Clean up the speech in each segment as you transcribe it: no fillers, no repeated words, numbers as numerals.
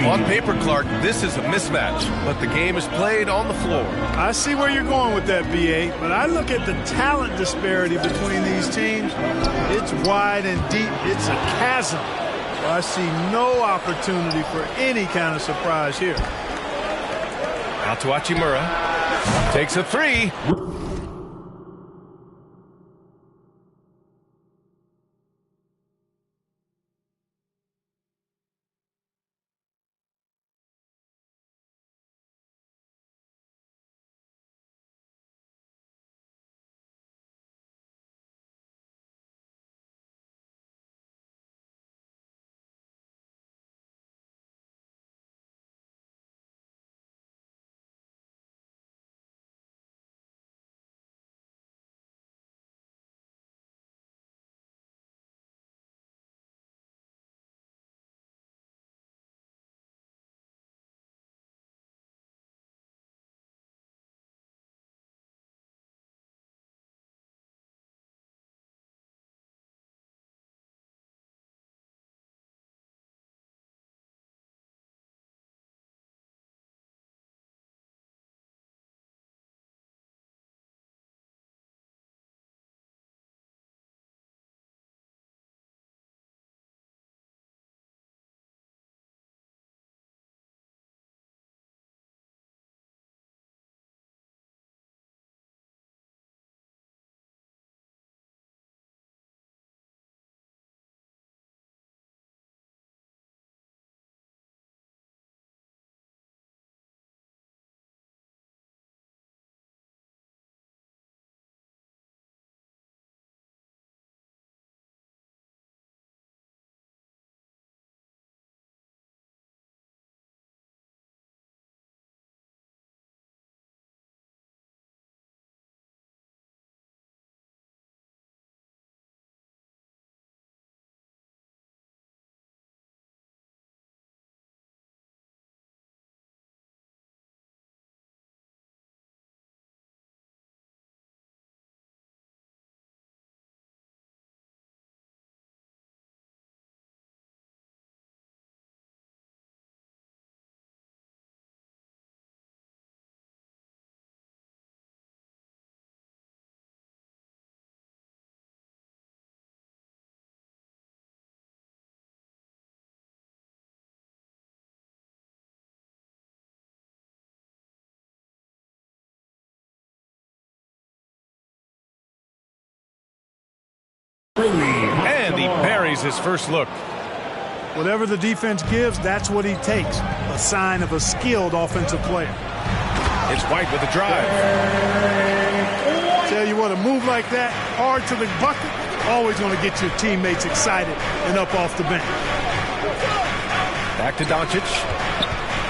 On paper, Clark, this is a mismatch, but the game is played on the floor. I see where you're going with that, BA, but I look at the talent disparity between these teams. It's wide and deep. It's a chasm. I see no opportunity for any kind of surprise here. Out to Hachimura. Takes a three. And he buries his first look. Whatever the defense gives, that's what he takes. A sign of a skilled offensive player. It's White with a drive. Tell you what, a move like that, hard to the bucket, always going to get your teammates excited and up off the bench. Back to Doncic.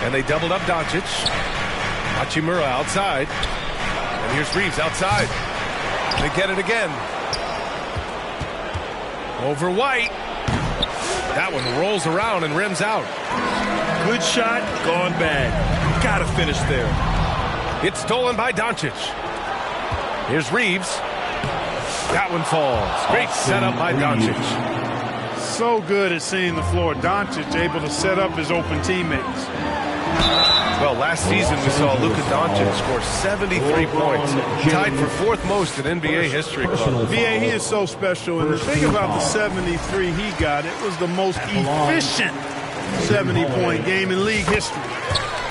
And they doubled up Doncic. Hachimura outside. And here's Reeves outside. They get it again. Over White. That one rolls around and rims out. Good shot, gone bad. Gotta finish there. It's stolen by Doncic. Here's Reeves. That one falls. Great setup by Doncic. So good at seeing the floor. Doncic able to set up his open teammates. Well, last season we saw Luka Doncic score 73 points, tied for fourth most in NBA history. VA, he is so special, and the thing about the 73 he got, it was the most efficient 70-point game in league history.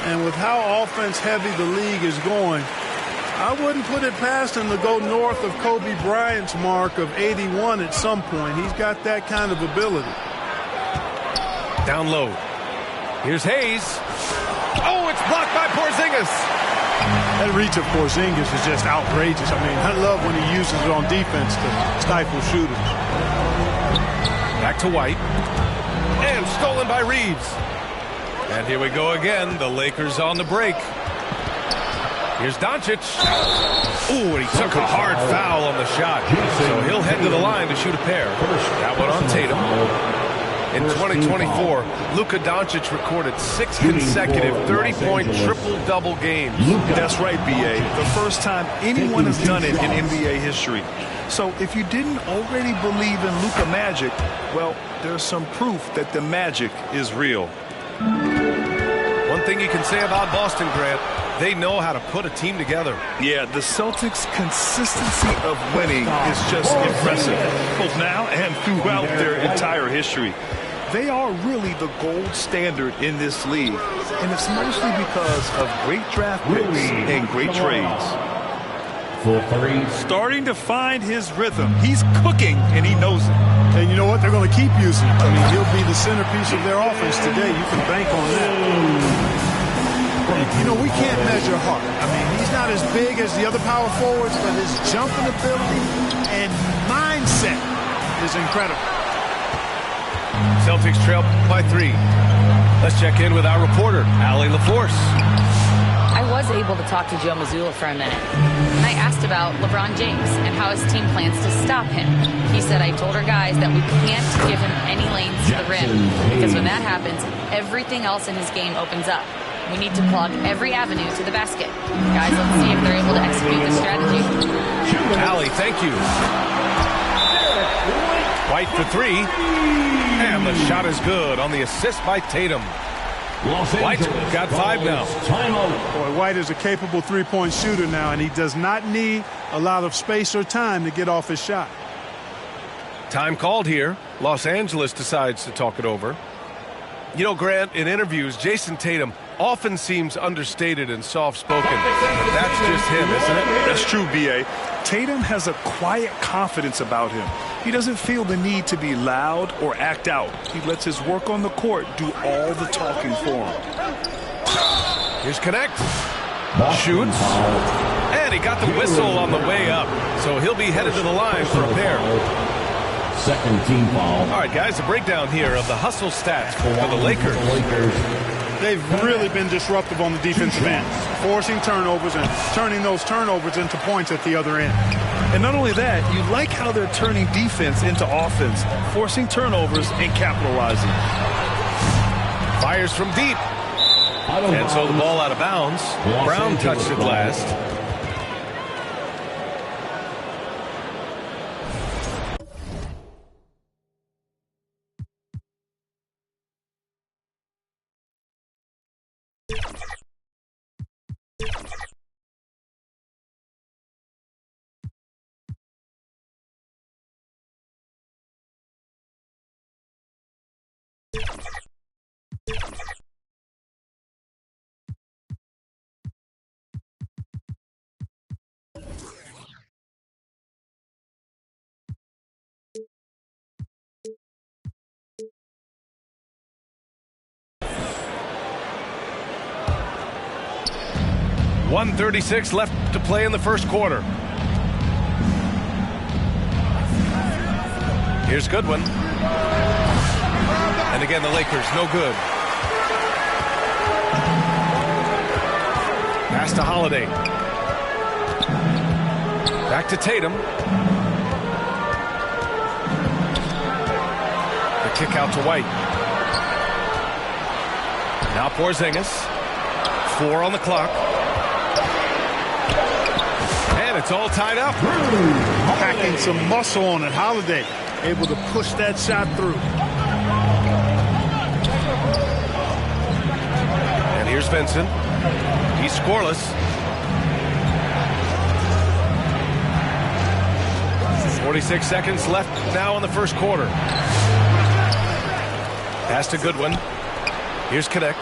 And with how offense-heavy the league is going, I wouldn't put it past him to go north of Kobe Bryant's mark of 81 at some point. He's got that kind of ability. Down low. Here's Hayes. Oh, it's blocked by Porzingis. That reach of Porzingis is just outrageous. I mean, I love when he uses it on defense to stifle shooters. Back to White. And stolen by Reeves. And here we go again. The Lakers on the break. Here's Doncic. Ooh, and he took a hard foul on the shot. So he'll head to the line to shoot a pair. That one on Tatum. In 2024, Luka Doncic recorded 6 consecutive 30-point triple-double games. That's right, B.A. The first time anyone has done it in NBA history. So if you didn't already believe in Luka Magic, well, there's some proof that the magic is real. thing you can say about Boston, Grant. They know how to put a team together. Yeah, the Celtics' consistency of winning is just impressive, both now and throughout their entire history. They are really the gold standard in this league, and it's mostly because of great draft picks and great trades. Starting to find his rhythm. He's cooking, and he knows it. And you know what? They're going to keep using him. I mean, he'll be the centerpiece of their offense today. You can bank on that. You know, we can't measure heart. I mean, he's not as big as the other power forwards, but his jumping ability and mindset is incredible. Celtics trail by 3. Let's check in with our reporter, Allie LaForce. I was able to talk to Joe Mazzulla for a minute, and I asked about LeBron James and how his team plans to stop him. He said, I told our guys that we can't give him any lanes to the rim, because when that happens, everything else in his game opens up. We need to plug every avenue to the basket. Guys, let's see if they're able to execute this strategy. Allie, thank you. White for 3. And the shot is good on the assist by Tatum. White's got 5 now. Boy, White is a capable three-point shooter now, and he does not need a lot of space or time to get off his shot. Time called here. Los Angeles decides to talk it over. You know, Grant, in interviews, Jason Tatum often seems understated and soft-spoken. That's just him, isn't it? That's true, B.A. Tatum has a quiet confidence about him. He doesn't feel the need to be loud or act out. He lets his work on the court do all the talking for him. Here's Connect. Shoots. And he got the whistle on the way up. So he'll be headed to the line for a pair. Second team foul. All right, guys, a breakdown here of the hustle stats for the Lakers. They've really been disruptive on the defensive end, forcing turnovers and turning those turnovers into points at the other end. And not only that, you like how they're turning defense into offense, forcing turnovers and capitalizing. Fires from deep. And so the ball out of bounds. Brown touched it last. .136 left to play in the first quarter. Here's Goodwin. And again, the Lakers, no good. Pass to Holiday. Back to Tatum. The kick out to White. Now Porzingis. 4 on the clock. And it's all tied up. Packing some muscle on it. Holiday able to push that shot through. And here's Vincent. He's scoreless. 46 seconds left now in the first quarter. Pass to Goodwin. Here's Connect.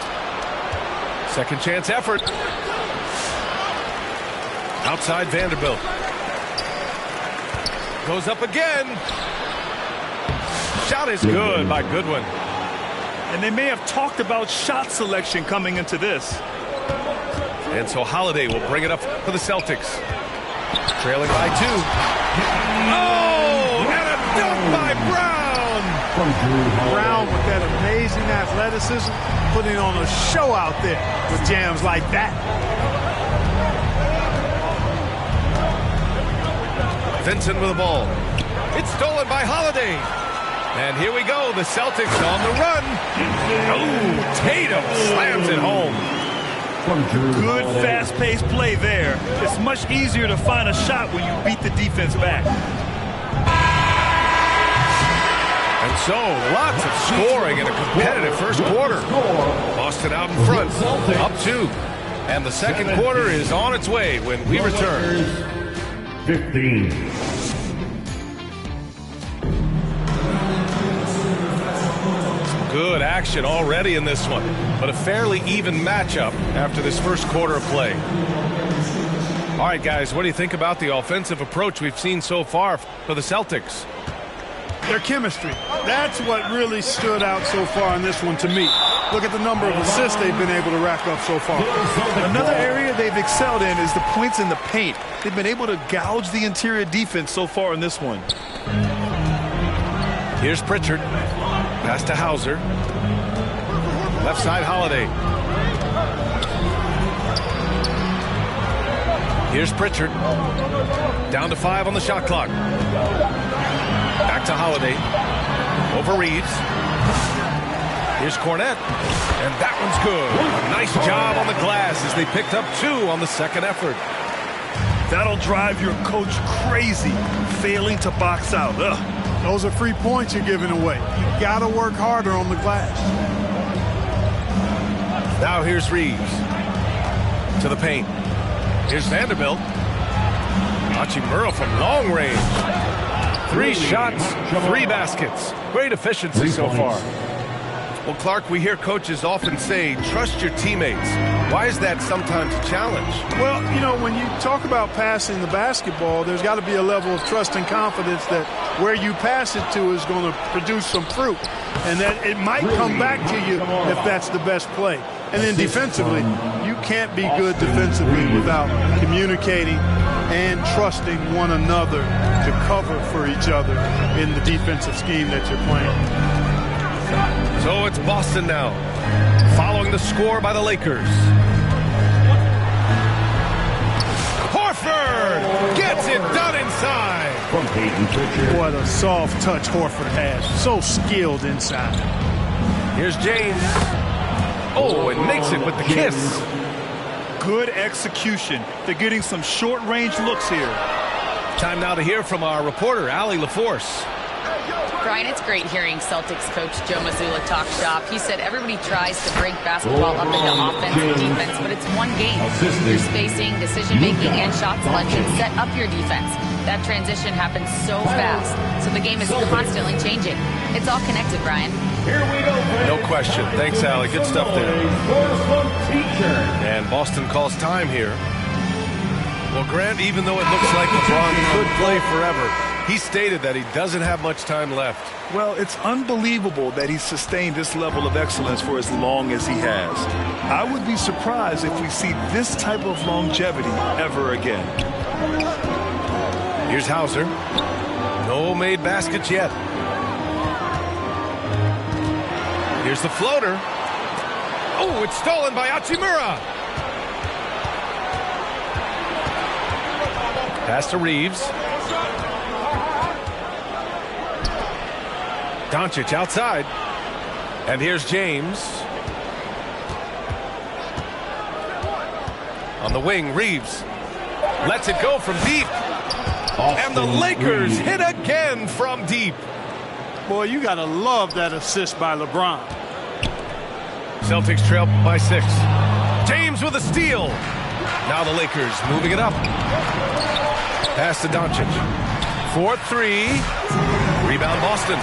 Second chance effort. Outside Vanderbilt. Goes up again. Shot is good by Goodwin. And they may have talked about shot selection coming into this. And so Holiday will bring it up for the Celtics. Trailing by 2. Oh, and a dunk by Brown. Brown with that amazing athleticism, putting on a show out there with jams like that. Vincent with the ball. It's stolen by Holiday. And here we go. The Celtics on the run. Oh, Tatum slams it home. Good fast-paced play there. It's much easier to find a shot when you beat the defense back. And So, lots of scoring in a competitive first quarter. Boston out in front, up 2. And the second quarter is on its way when we return. 15. Good action already in this one, but a fairly even matchup after this first quarter of play. All right, guys, what do you think about the offensive approach we've seen so far for the Celtics? Their chemistry. That's what really stood out so far in this one to me. Look at the number of assists they've been able to rack up so far. Another area they've excelled in is the points in the paint. They've been able to gouge the interior defense so far in this one. Here's Pritchard. Pass to Hauser. Left side, Holiday. Here's Pritchard. Down to 5 on the shot clock. Back to Holiday. Over Reeves. Here's Cornette. And that one's good. Nice job on the glass as they picked up 2 on the second effort. That'll drive your coach crazy, failing to box out. Ugh. Those are free points you're giving away. You got to work harder on the glass. Now here's Reeves. To the paint. Here's Vanderbilt. Hachimura from long range. 3 shots, 3 baskets. Great efficiency so far. Well, Clark, we hear coaches often say, trust your teammates. Why is that sometimes a challenge? Well, you know, when you talk about passing the basketball, there's got to be a level of trust and confidence that where you pass it to is going to produce some fruit, and that it might come back to you if that's the best play. And then defensively, you can't be good defensively without communicating and trusting one another to cover for each other in the defensive scheme that you're playing. So it's Boston now, following the score by the Lakers. Horford gets it done inside. From Peyton Pritchard. What a soft touch Horford has. So skilled inside. Here's James. Oh, and makes it with the kiss. Good execution. They're getting some short-range looks here. Time now to hear from our reporter, Allie LaForce. Brian, it's great hearing Celtics coach Joe Mazzulla talk shop. He said everybody tries to break basketball up into offense and defense, but it's one game. Your spacing, decision-making, and shot selection set up your defense. That transition happens so fast, so the game is constantly changing. It's all connected, Brian. No question. Thanks, Allie. Good stuff there. And Boston calls time here. Well, Grant, even though it looks like LeBron could play forever, he stated that he doesn't have much time left. Well, it's unbelievable that he's sustained this level of excellence for as long as he has. I would be surprised if we see this type of longevity ever again. Here's Hauser. No made baskets yet. Here's the floater. Oh, it's stolen by Hachimura. Pass to Reeves. Doncic outside. And here's James. On the wing, Reeves lets it go from deep. And the Lakers hit again from deep. Boy, you got to love that assist by LeBron. Celtics trail by 6. James with a steal. Now the Lakers moving it up. Pass to Doncic. 4-3. Rebound Boston.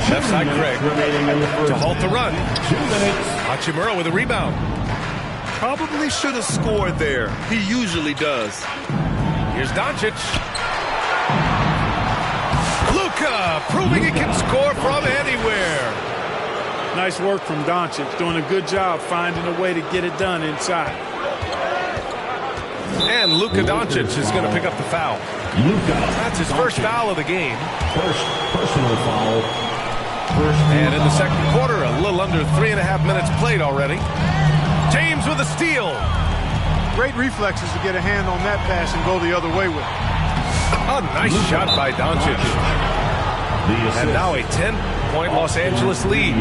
Left side Craig to halt the run. 2 minutes. Hachimura with a rebound. Probably should have scored there. He usually does. Here's Doncic. Luka proving he can score from anywhere. Nice work from Doncic, doing a good job finding a way to get it done inside. And Luka Doncic is going to pick up the foul. That's his first foul of the game. First personal foul. And in the second quarter, a little under 3.5 minutes played already. James with a steal. Great reflexes to get a hand on that pass and go the other way with it. A nice shot by Doncic. And now a 10-point Los Angeles lead.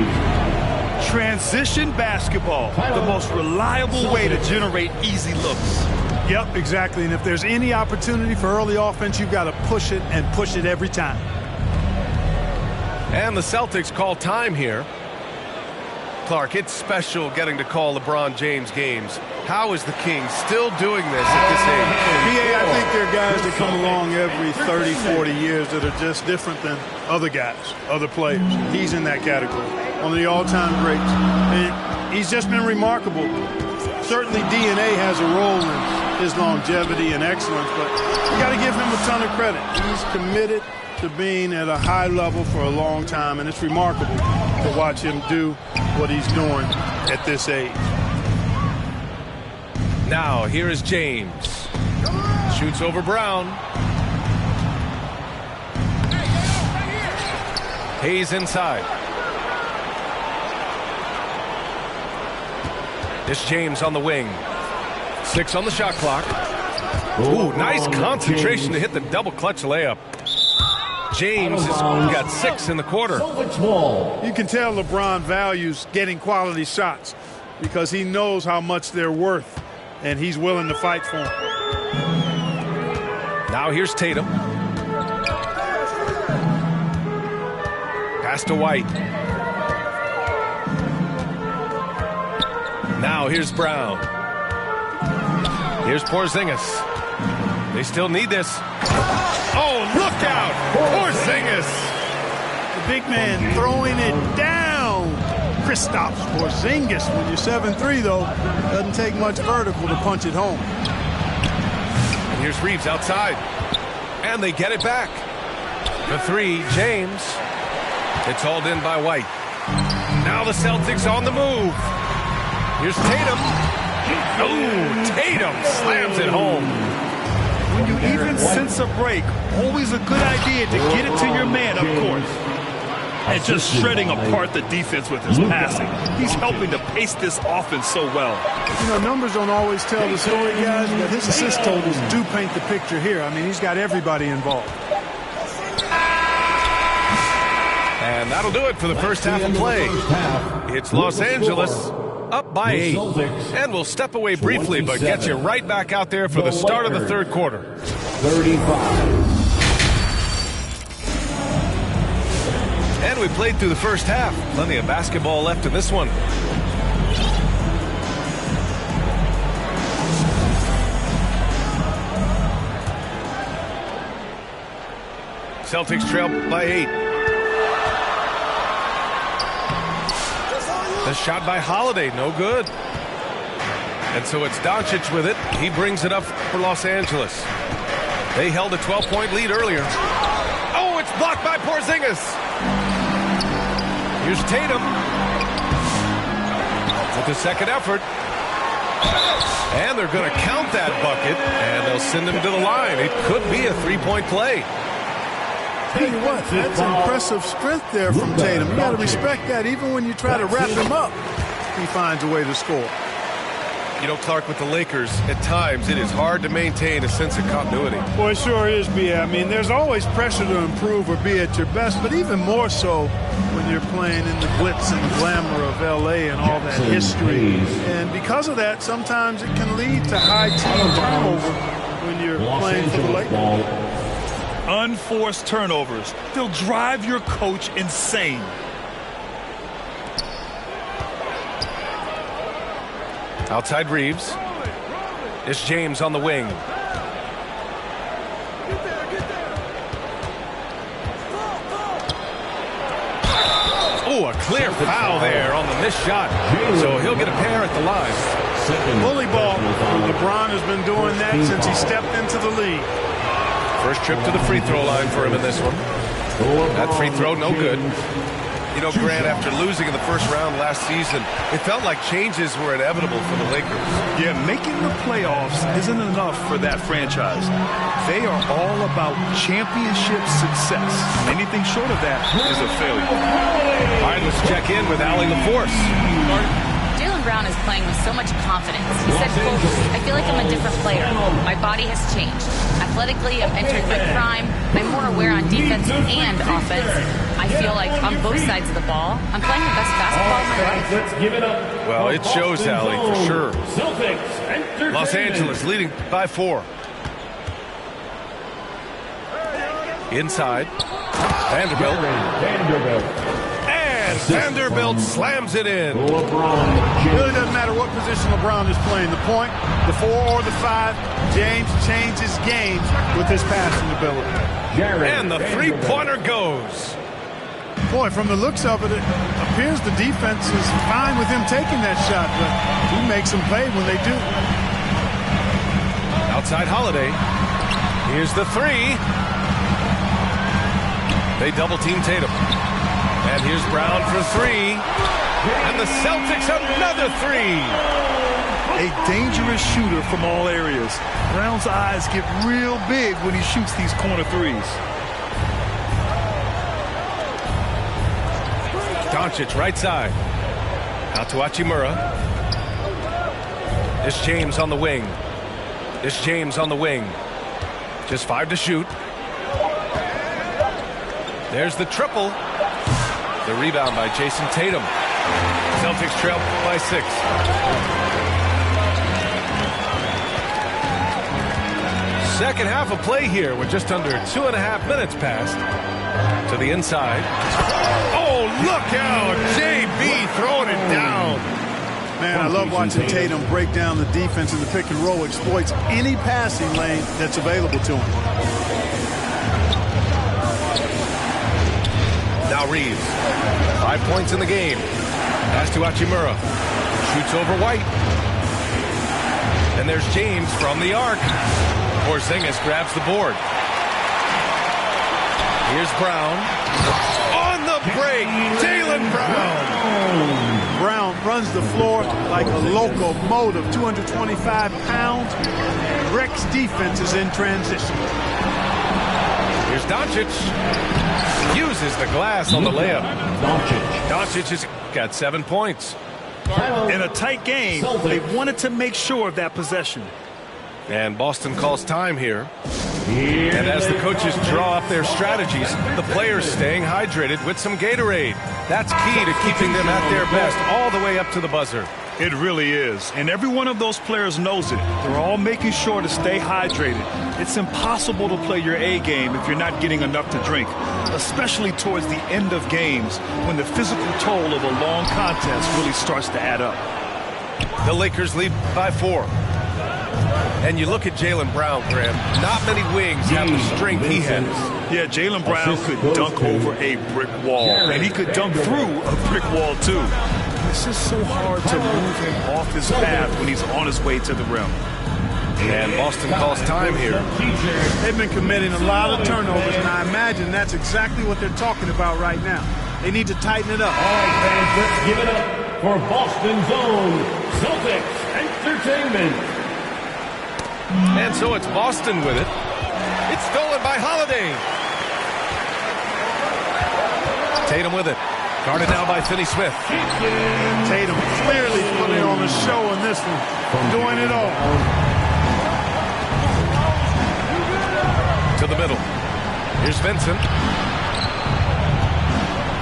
Transition basketball, the most reliable way to generate easy looks. Yep, exactly. And if there's any opportunity for early offense, you've got to push it and push it every time. And the Celtics call time here. Clark, it's special getting to call LeBron James games. How is the King still doing this at this age? BA, I think there are guys that come along every 30, 40 years that are just different than other guys, other players. He's in that category. One of the all-time greats. And he's just been remarkable. Certainly DNA has a role in his longevity and excellence, but you got to give him a ton of credit. He's committed to being at a high level for a long time, and it's remarkable to watch him do what he's doing at this age. Now, here is James. Shoots over Brown. Hayes inside. It's James on the wing. 6 on the shot clock. Ooh, nice concentration to hit the double clutch layup. James has got 6 in the quarter. You can tell LeBron values getting quality shots because he knows how much they're worth, and he's willing to fight for them. Now here's Tatum. Pass to White. Now here's Brown. Here's Porzingis. They still need this. Oh, look out! Porzingis! The big man throwing it down. Kristaps Porzingis. When you're 7'3", though, doesn't take much vertical to punch it home. And here's Reeves outside. And they get it back. The 3, James. It's hauled in by White. Now the Celtics on the move. Here's Tatum. Oh, Tatum slams it home. When you even sense a break, always a good idea to get it to your man, of course. And just shredding apart the defense with his passing. He's helping to pace this offense so well. You know, numbers don't always tell the story, guys, but his assist totals do paint the picture here. I mean, he's got everybody involved. And that'll do it for the first half of play. It's Los Angeles up by 8. And we'll step away briefly, but get you right back out there for the start of the third quarter. 35. And we played through the first half. Plenty of basketball left in this one. Celtics trail by 8. The shot by Holiday, no good. And so it's Doncic with it. He brings it up for Los Angeles. They held a 12-point lead earlier. Oh, it's blocked by Porzingis. Here's Tatum with the second effort. And they're going to count that bucket, and they'll send him to the line. It could be a 3-point play. Tell you what, that's impressive strength there from Tatum. You got to respect that. Even when you try to wrap him up, he finds a way to score. You know, Clark, with the Lakers, at times it is hard to maintain a sense of continuity. Well, it sure is, B.A. I mean, there's always pressure to improve or be at your best, but even more so when you're playing in the glitz and the glamour of L.A. and all that history. And because of that, sometimes it can lead to high team turnover when you're playing for the Lakers. Unforced turnovers. They'll drive your coach insane. Outside Reeves. It's James on the wing. Oh, a clear foul there on the missed shot. So he'll get a pair at the line. Bully ball. LeBron has been doing that since he stepped into the league. First trip to the free throw line for him in this one. That free throw, no good. You know, Grant, after losing in the first round last season, it felt like changes were inevitable for the Lakers. Yeah, making the playoffs isn't enough for that franchise. They are all about championship success. Anything short of that is a failure. All right, let's check in with Allie LaForce. Jalen Brown is playing with so much confidence. He said, quote, "I feel like I'm a different player. My body has changed. Athletically, I'm entering my prime. I'm more aware on defense and offense. I feel like on both sides of the ball, I'm playing the best basketball of my life." Let's give it up. Well, it shows, Allie, for sure. Celtics, Los Angeles leading by 4. Inside. Vanderbilt. And Vanderbilt slams it in. It really doesn't matter what position LeBron is playing. The point, the 4 or the 5, James changes games with his passing ability. And the three-pointer goes. Boy, from the looks of it, it appears the defense is fine with him taking that shot, but he makes them pay when they do. Outside Holiday. Here's the 3. They double-team Tatum. And here's Brown for 3. And the Celtics another 3. A dangerous shooter from all areas. Brown's eyes get real big when he shoots these corner threes. Doncic right side. Out to Hachimura. It's James on the wing. It's James on the wing. Just 5 to shoot. There's the triple. The rebound by Jason Tatum. Celtics trail by 6. Second half of play here with just under 2.5 minutes passed. To the inside. Oh, look out! JB throwing it down. Man, I love watching Tatum break down the defense in the pick and roll, exploits any passing lane that's available to him. Now Reeves. 5 points in the game. Pass to Hachimura. Shoots over White. And there's James from the arc. Porzingis grabs the board. Here's Brown. On the break, Jaylen Brown. Brown runs the floor like a locomotive, 225 pounds. Wrecks defenses in transition. Here's Doncic. Uses the glass on the layup. Doncic has got 7 points. In a tight game, they wanted to make sure of that possession. And Boston calls time here. And as the coaches draw up their strategies, the players staying hydrated with some Gatorade. That's key to keeping them at their best all the way up to the buzzer. It really is. And every one of those players knows it. They're all making sure to stay hydrated. It's impossible to play your A game if you're not getting enough to drink, especially towards the end of games when the physical toll of a long contest really starts to add up. The Lakers lead by 4. And you look at Jaylen Brown, Graham, not many wings have the strength he has. Yeah, Jaylen Brown could dunk over a brick wall, and he could dunk through a brick wall, too. It's just so hard to move him off his path when he's on his way to the rim. And Boston calls time here. They've been committing a lot of turnovers, and I imagine that's exactly what they're talking about right now. They need to tighten it up. All right, fans, let's give it up for Boston's own Celtics Entertainment. And so it's Boston with it. It's stolen by Holiday. Tatum with it. Guarded now by Finney-Smith. Tatum clearly putting on a show in this one. Doing it all. To the middle. Here's Vincent.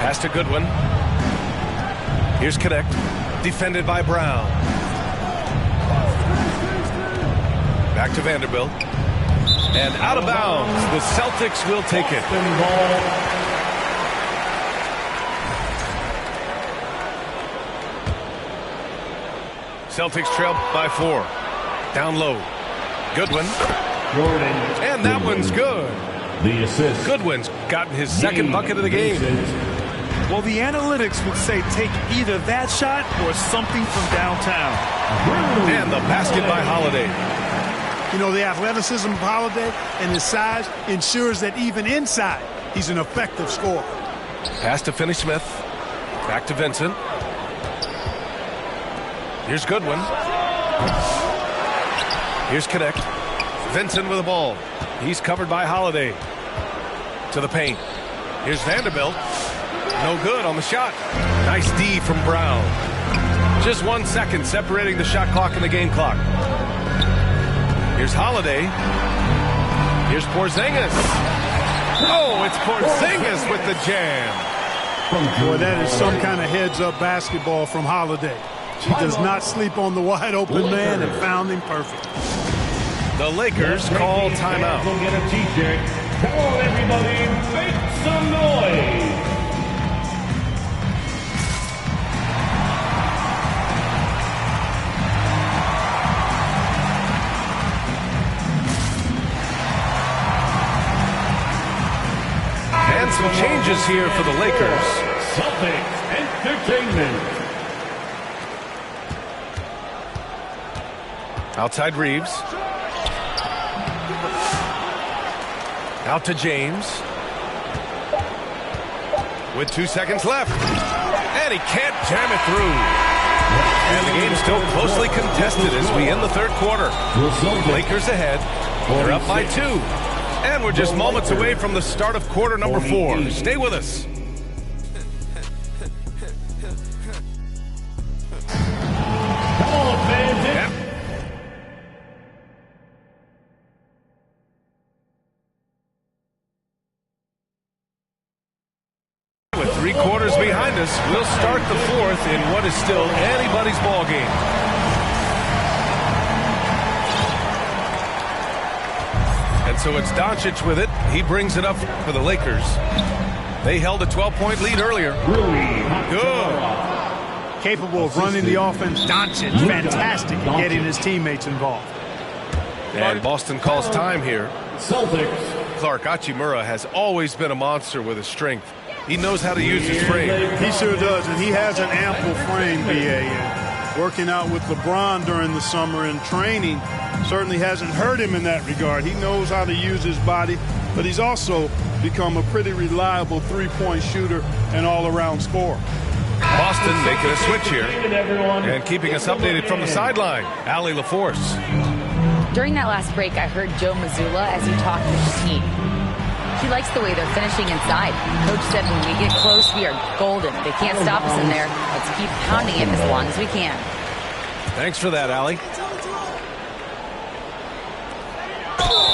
Pass to Goodwin. Here's Connect. Defended by Brown. Back to Vanderbilt. And out of bounds. The Celtics will take it. Celtics trail by 4. Down low. Goodwin. And that one's good. The assist. Goodwin's gotten his second bucket of the game. Well, the analytics would say take either that shot or something from downtown. And the basket by Holiday. You know, the athleticism of Holiday and his size ensures that even inside, he's an effective scorer. Pass to Finney-Smith. Back to Vincent. Here's Goodwin. Here's Connect. Vincent with the ball. He's covered by Holiday. To the paint. Here's Vanderbilt. No good on the shot. Nice D from Brown. Just 1 second separating the shot clock and the game clock. Here's Holiday. Here's Porzingis. Oh, it's Porzingis with the jam. Boy, that is some kind of heads-up basketball from Holiday. He does not sleep on the wide-open man and found him perfect. The Lakers call timeout. We'll get a T-shirt. Come on, everybody, make some noise. And some changes here for the Lakers. Celtics Entertainment. Outside Reeves. Out to James. With 2 seconds left. And he can't jam it through. And the game's still closely contested as we end the third quarter. Lakers ahead. They're up by 2. And we're just moments away from the start of quarter number 4. Stay with us. Come on, fans. Yep. With 3 quarters behind us, we'll start the 4th in what is still anybody's ball game. And so it's Doncic with it. He brings it up for the Lakers. They held a 12-point lead earlier. Good. Capable of running the offense. Doncic, fantastic at getting his teammates involved. And Boston calls time here. Celtics. Clark Hachimura has always been a monster with his strength. He knows how to use his frame. He sure does, and he has an ample frame, B.A. Working out with LeBron during the summer and training certainly hasn't hurt him in that regard. He knows how to use his body, but he's also become a pretty reliable three-point shooter and all-around scorer. Boston making a switch here and keeping us updated from the sideline. Allie LaForce. During that last break, I heard Joe Mazzulla as he talked with the team. He likes the way they're finishing inside. Coach said when we get close, we are golden. They can't stop us in there. Let's keep pounding it as long as we can. Thanks for that, Allie.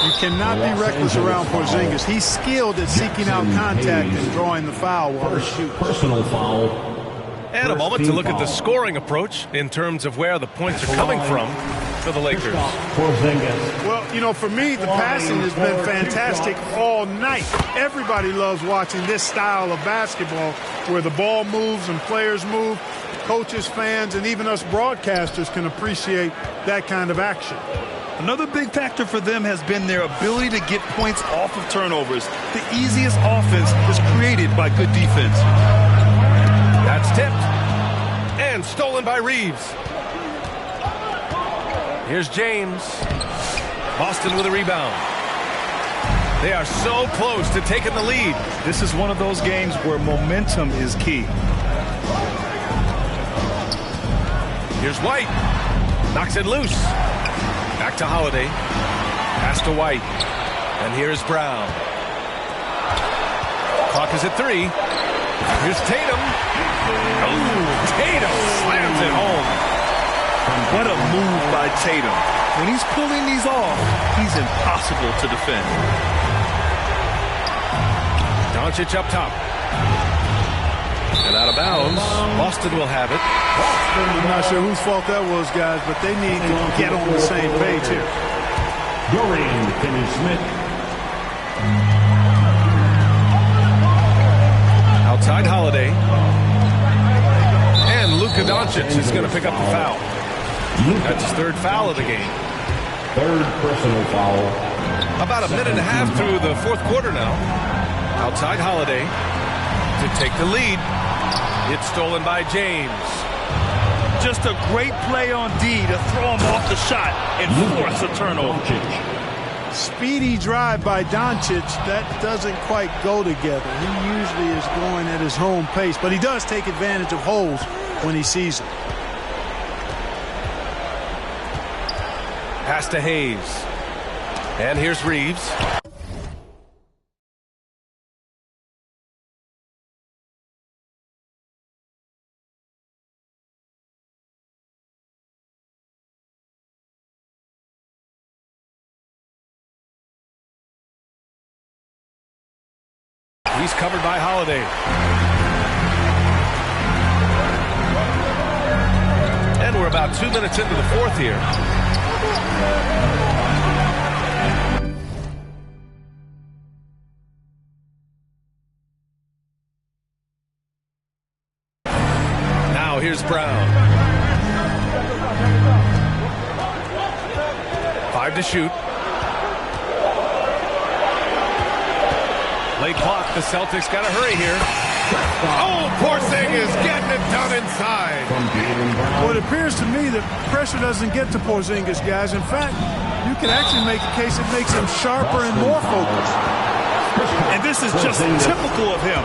You cannot be reckless around Porzingis. He's skilled at seeking out contact and drawing the foul while he shoots. Personal foul. And a moment to look at the scoring approach in terms of where the points are coming from for the Lakers. Well, you know, for me, the passing has been fantastic all night. Everybody loves watching this style of basketball where the ball moves and players move. Coaches, fans, and even us broadcasters can appreciate that kind of action. Another big factor for them has been their ability to get points off of turnovers. The easiest offense is created by good defense. That's tipped. And stolen by Reeves. Here's James. Boston with a rebound. They are so close to taking the lead. This is one of those games where momentum is key. Here's White. Knocks it loose. Back to Holiday. Pass to White. And here's Brown. Clock is at 3. Here's Tatum. Oh, Tatum slams it home. What a move by Tatum. When he's pulling these off, he's impossible to defend. Doncic up top. And out of bounds. Boston will have it. I'm not sure whose fault that was, guys, but they need to get on the same page here. Dorian Finney-Smith. Outside Holiday. And Luka Doncic is going to pick up the foul. That's his 3rd foul of the game. 3rd personal foul. About a minute and a half through the 4th quarter now. Outside Holiday to take the lead. It's stolen by James. Just a great play on D to throw him off the shot and force a turnover. Speedy drive by Doncic. That doesn't quite go together. He usually is going at his home pace, but he does take advantage of holes when he sees them. Pass to Hayes. And here's Reeves. He's covered by Holiday. And we're about 2 minutes into the fourth here. Now here's Brown. 5 to shoot. Late clock. The Celtics got to hurry here. Oh, Porzingis getting it done inside. Well, it appears to me that pressure doesn't get to Porzingis, guys. In fact, you can actually make a case it makes him sharper and more focused. And this is just typical of him.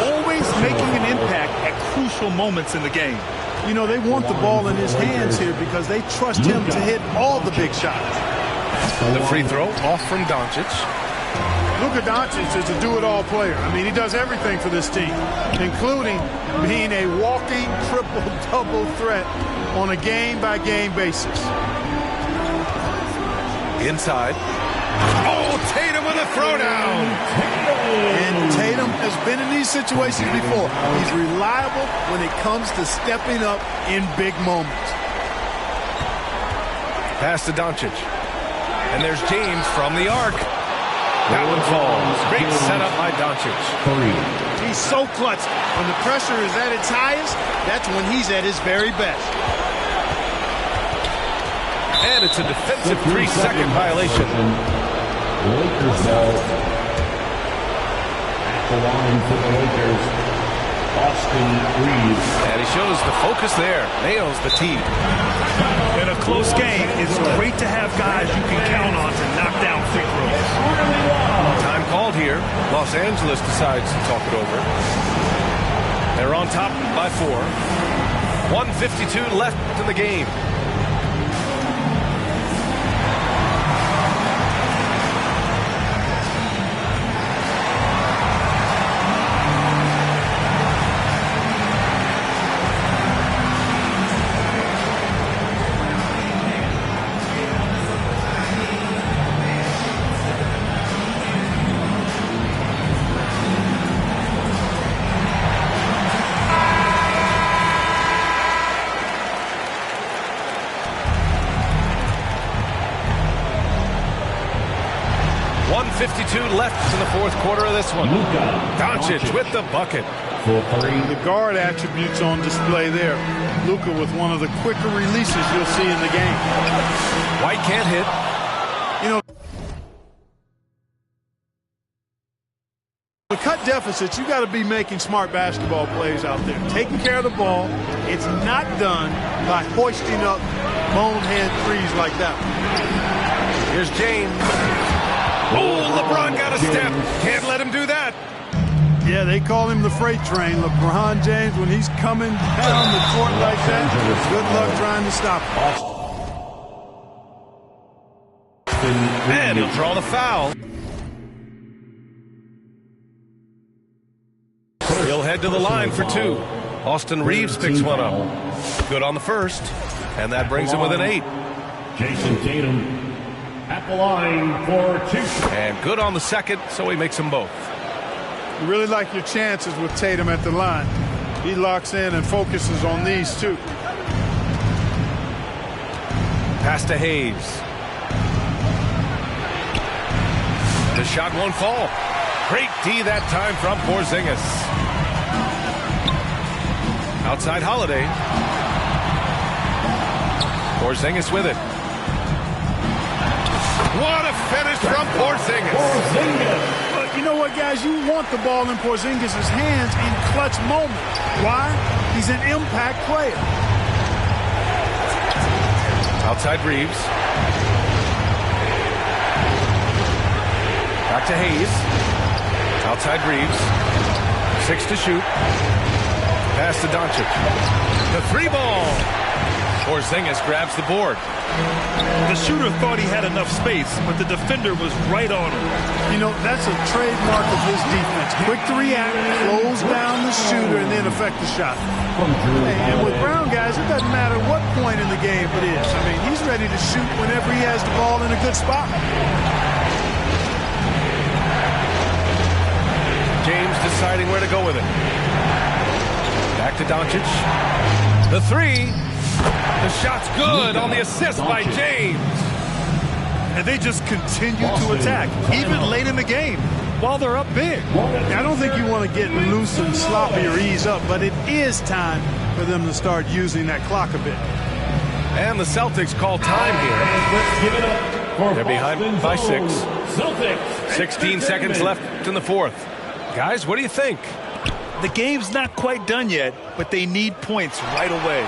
Always making an impact at crucial moments in the game. You know, they want the ball in his hands here because they trust him to hit all the big shots. The free throw off from Doncic. Luka Doncic is a do-it-all player. I mean, he does everything for this team, including being a walking triple-double threat on a game-by-game basis. Inside. Oh, Tatum with a throwdown. And Tatum has been in these situations before. He's reliable when it comes to stepping up in big moments. Pass to Doncic. And there's James from the arc. That one falls. Great setup by Doncic. He's so clutch. When the pressure is at its highest, that's when he's at his very best. And it's a defensive 3-second violation. Lakers ball. At the line for the Lakers, Austin Reeves. And he shows the focus there. Nails the tee. In a close game, it's great to have guys you can count on to knock down free throws. Time called here. Los Angeles decides to talk it over. They're on top by 4. 1:52 left in the game. Left in the fourth quarter of this one. Doncic with the bucket. The guard attributes on display there. Luka with one of the quicker releases you'll see in the game. White can't hit. You know, to cut deficits, you got to be making smart basketball plays out there. Taking care of the ball. It's not done by hoisting up bonehead threes like that. Here's James. Oh, LeBron got a step. Can't let him do that. Yeah, they call him the freight train. LeBron James, when he's coming down the court like that, good luck trying to stop him. And he'll draw the foul. He'll head to the line for 2. Austin Reeves picks one up. Good on the first. And that brings him with an 8. Jason Tatum at the line for 2. And good on the second, so he makes them both. You really like your chances with Tatum at the line. He locks in and focuses on these two. Pass to Hayes. The shot won't fall. Great D that time from Porzingis. Outside Holiday. Porzingis with it. What a finish from Porzingis. But you know what, guys? You want the ball in Porzingis' hands in clutch moments. Why? He's an impact player. Outside Reeves. Back to Hayes. Outside Reeves. 6 to shoot. Pass to Doncic. The 3-ball. Porzingis grabs the board. The shooter thought he had enough space, but the defender was right on him. You know, that's a trademark of his defense. Quick to react, close down the shooter, and then affect the shot. And with Brown, guys, it doesn't matter what point in the game it is. I mean, he's ready to shoot whenever he has the ball in a good spot. James deciding where to go with it. Back to Doncic. The three. The shot's good on the assist by James. And they just continue to attack, even late in the game, while they're up big. I don't think you want to get loose and sloppy or ease up, but it is time for them to start using that clock a bit. And the Celtics call time here. Let's give it up for They're behind Boston by Zone 6. Celtics. 16 seconds left in the fourth. Guys, what do you think? The game's not quite done yet, but they need points right away.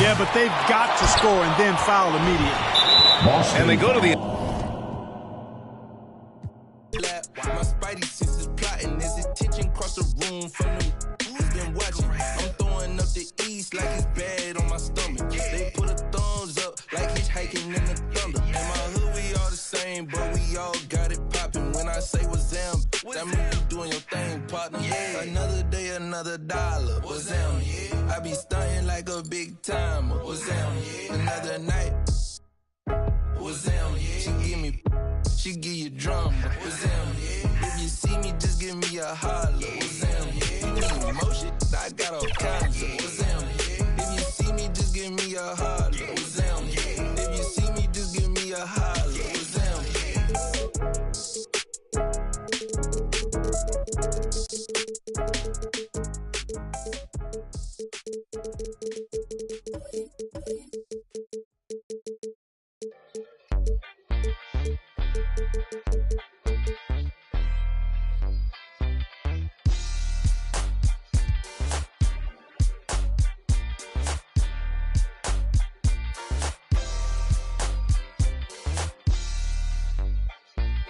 Yeah, but they've got to score and then foul immediately. And they go to the... My spidey senses plotting as attention cross the room from them who's been watching. I'm throwing up the east like it's bad on my stomach. They put a thumbs up like hitchhiking in the thunder. In my hood we all the same, but we all got it popping. When I say what's them, that mean you doing your thing, partner. Yeah. Another day, another dollar. What's them? Yeah. I be stunting like a big timer. What's them? Yeah. Another night. What's them? Yeah. She give you drama. What's them? Yeah. If you see me, just give me a holler. What's them? Yeah. You need emotion? I got all kinds of. What's them? Yeah. If you see me, just give me a holler. What's them? Yeah. If you see me, just give me a holler. What's them?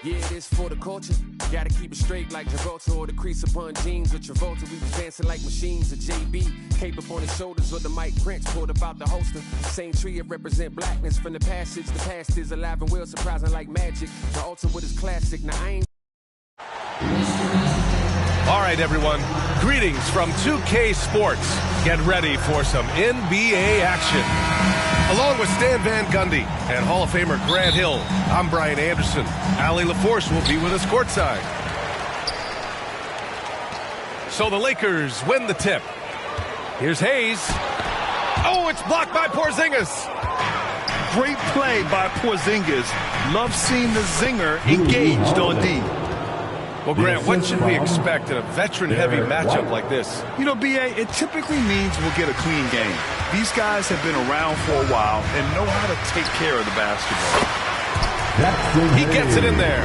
Yeah, it is for the culture. Gotta keep it straight like Gibraltar or the crease upon jeans. With Travolta, we was dancing like machines. A JB, cape upon his shoulders, or the Mike Prince pulled about the holster. Same tree, it represent blackness from the passage. The past is alive and well, surprising like magic. The ultimate is classic. Now I ain't. All right, everyone. Greetings from 2K Sports. Get ready for some NBA action. Along with Stan Van Gundy and Hall of Famer Grant Hill, I'm Brian Anderson. Allie LaForce will be with us courtside. So the Lakers win the tip. Here's Hayes. Oh, it's blocked by Porzingis. Great play by Porzingis. Love seeing the zinger engaged on D. Well, Grant, what should we expect in a veteran-heavy matchup like this? You know, B.A., it typically means we'll get a clean game. These guys have been around for a while and know how to take care of the basketball. He gets it in there.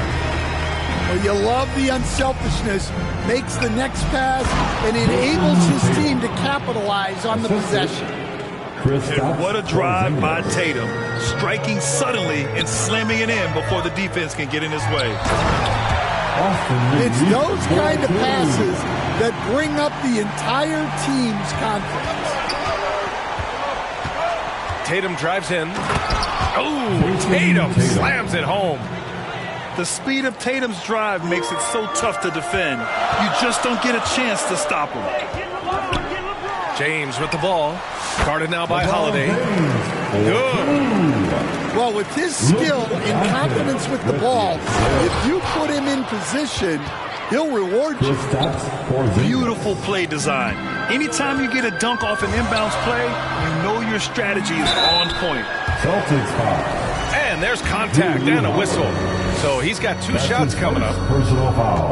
Well, you love the unselfishness, makes the next pass, and enables his team to capitalize on the possession. And what a drive by Tatum, striking suddenly and slamming it in before the defense can get in his way. It's those kind of passes that bring up the entire team's confidence. Tatum drives in. Oh, Tatum slams it home. The speed of Tatum's drive makes it so tough to defend. You just don't get a chance to stop him. James with the ball. Guarded now by Holiday. Good. Well, with his skill and confidence with the ball, if you put him in position, he'll reward you. Beautiful play design. Anytime you get a dunk off an inbounds play, you know your strategy is on point. Celtics foul. And there's contact and a whistle. So he's got two shots coming up.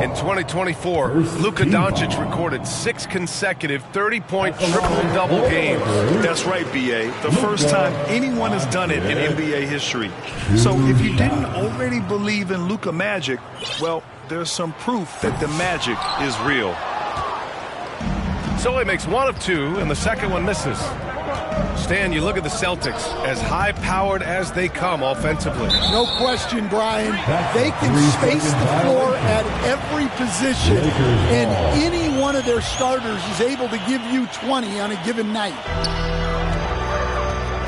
In 2024, Luka Doncic recorded 6 consecutive 30-point triple-double games. That's right, B.A. The first time anyone has done it in NBA history. So if you didn't already believe in Luka magic, well, there's some proof that the magic is real. So he makes 1 of 2, and the second one misses. Stan, you look at the Celtics, as high-powered as they come offensively. No question, Brian. They can space the floor at every position, and any one of their starters is able to give you 20 on a given night.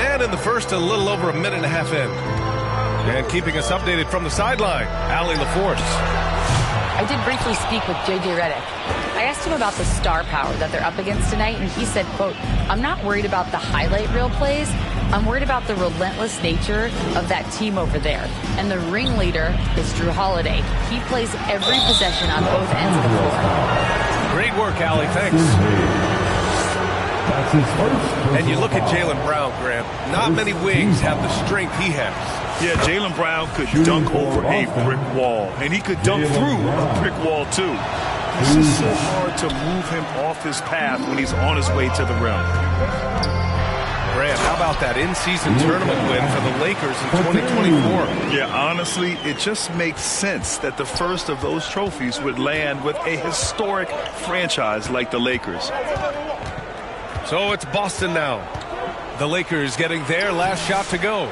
And in the first, a little over a minute and a half in. And keeping us updated from the sideline, Allie LaForce. I did briefly speak with J.J. Redick. I asked him about the star power that they're up against tonight, and he said, quote, "I'm not worried about the highlight reel plays. I'm worried about the relentless nature of that team over there. And the ringleader is Drew Holiday. He plays every possession on both ends of the floor." Great work, Allie. Thanks. That's his first. And you look at Jaylen Brown, Grant. Not many wings have the strength he has. Yeah, Jaylen Brown could dunk over a brick wall, and he could dunk through a brick wall, too. It's just so hard to move him off his path when he's on his way to the rim. Grant, how about that in-season tournament win for the Lakers in 2024? Yeah, honestly, it just makes sense that the first of those trophies would land with a historic franchise like the Lakers. So it's Boston now. The Lakers getting their last shot to go.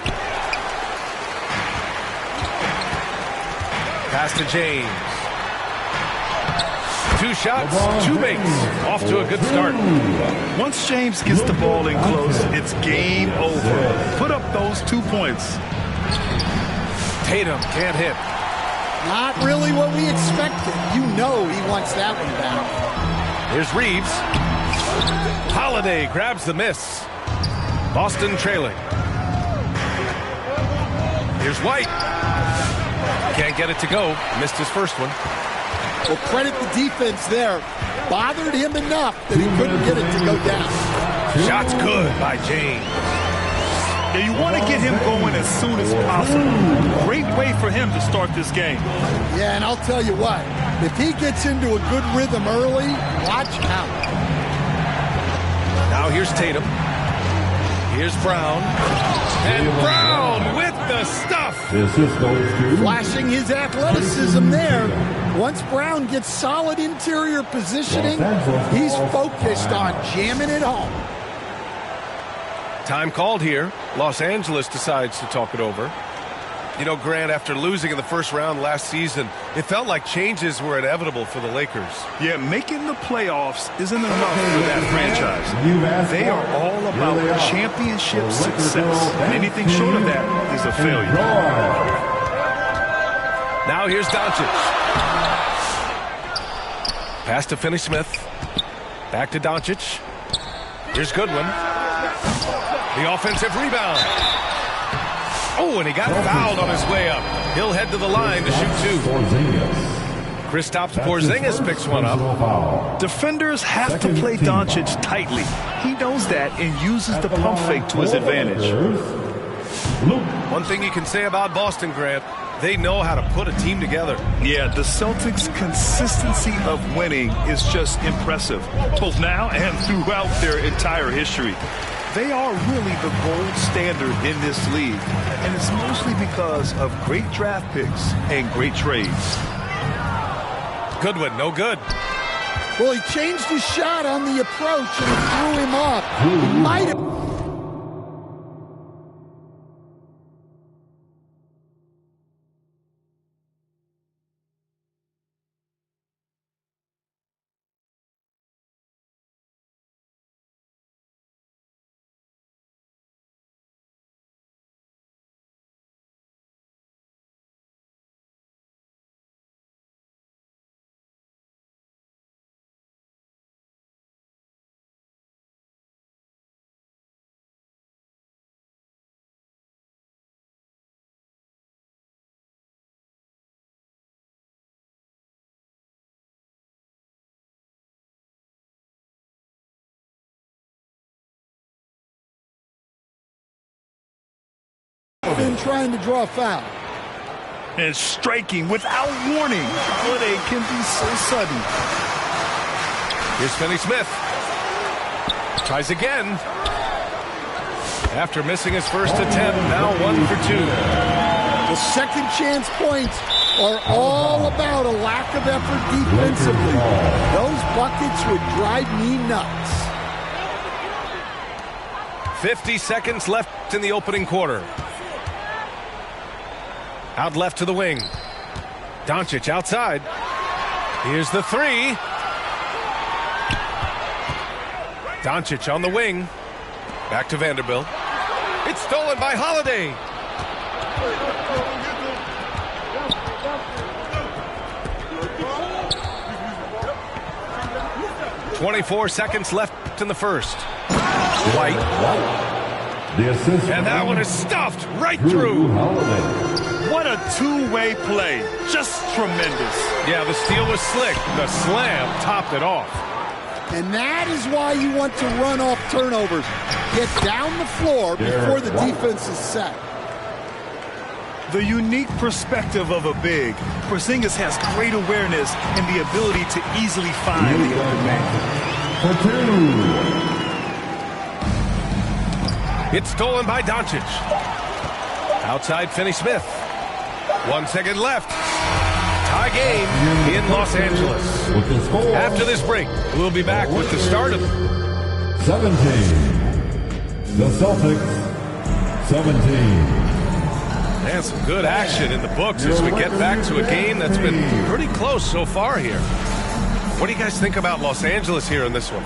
Pass to James. 2 shots, 2 makes. Off to a good start. Once James gets the ball in close, it's game over. Put up those 2 points. Tatum can't hit. Not really what we expected. You know he wants that one back. Here's Reeves. Holiday grabs the miss. Boston trailing. Here's White. Can't get it to go. Missed his first one. Well, credit the defense there. Bothered him enough that he couldn't get it to go down. Shot's good by James. Yeah, you want to get him going as soon as possible. Great way for him to start this game. Yeah, and I'll tell you what. If he gets into a good rhythm early, watch out. Now here's Tatum. Here's Brown. And Brown with the stuff. Flashing his athleticism there. Once Brown gets solid interior positioning, he's focused on jamming it home. Time called here. Los Angeles decides to talk it over. You know, Grant, after losing in the first round last season, it felt like changes were inevitable for the Lakers. Yeah, making the playoffs isn't enough for that franchise. They are all about championship success. And anything short of that is a failure. Now here's Doncic. Pass to Finney-Smith. Back to Doncic. Here's Goodwin. The offensive rebound. Oh, and he got fouled on his way up. He'll head to the line to shoot 2. Kristaps Porzingis picks one up. Defenders have to play Doncic tightly. He knows that and uses the pump fake to his advantage. One thing you can say about Boston, Grant, they know how to put a team together. Yeah, the Celtics' consistency of winning is just impressive, both now and throughout their entire history. They are really the gold standard in this league, and it's mostly because of great draft picks and great trades. Goodwin, no good. Well, he changed his shot on the approach and it threw him off. He might have... been trying to draw a foul. And striking without warning. Holiday can be so sudden. Here's Finney-Smith. Tries again. After missing his first attempt, now 1 for 2. The second chance points are all about a lack of effort defensively. Those buckets would drive me nuts. 50 seconds left in the opening quarter. Out left to the wing. Doncic outside. Here's the 3. Doncic on the wing. Back to Vanderbilt. It's stolen by Holiday. .24 seconds left in the first. White. The assist. And that one is stuffed right through. What a two-way play. Just tremendous. Yeah, the steal was slick. The slam topped it off. And that is why you want to run off turnovers. Get down the floor before the defense is set. The unique perspective of a big. Porzingis has great awareness and the ability to easily find the open man. For two. It's stolen by Doncic. Outside Finney-Smith. 1 second left. Tie game in Los Angeles. With the score. After this break, we'll be back with the start of 17. The Celtics, 17. And some good action in the books as we get back to a game that's been pretty close so far here. What do you guys think about Los Angeles here in this one?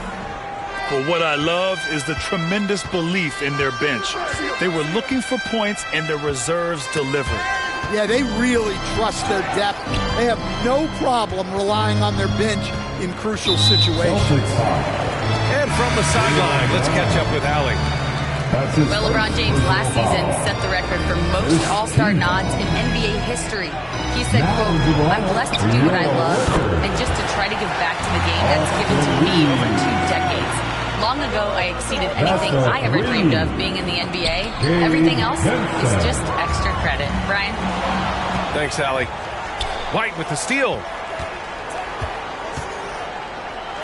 Well, what I love is the tremendous belief in their bench. They were looking for points and their reserves delivered. Yeah, they really trust their depth. They have no problem relying on their bench in crucial situations. And from the sideline, let's catch up with Allie. Well, LeBron James last season set the record for most All-Star nods in NBA history. He said, quote, "I'm blessed to do what I love and just to try to give back to the game that's given to me over 2 decades. Long ago, I exceeded anything I ever dreamed of being in the NBA. Everything else is just extra credit." Brian? Thanks, Allie. White with the steal.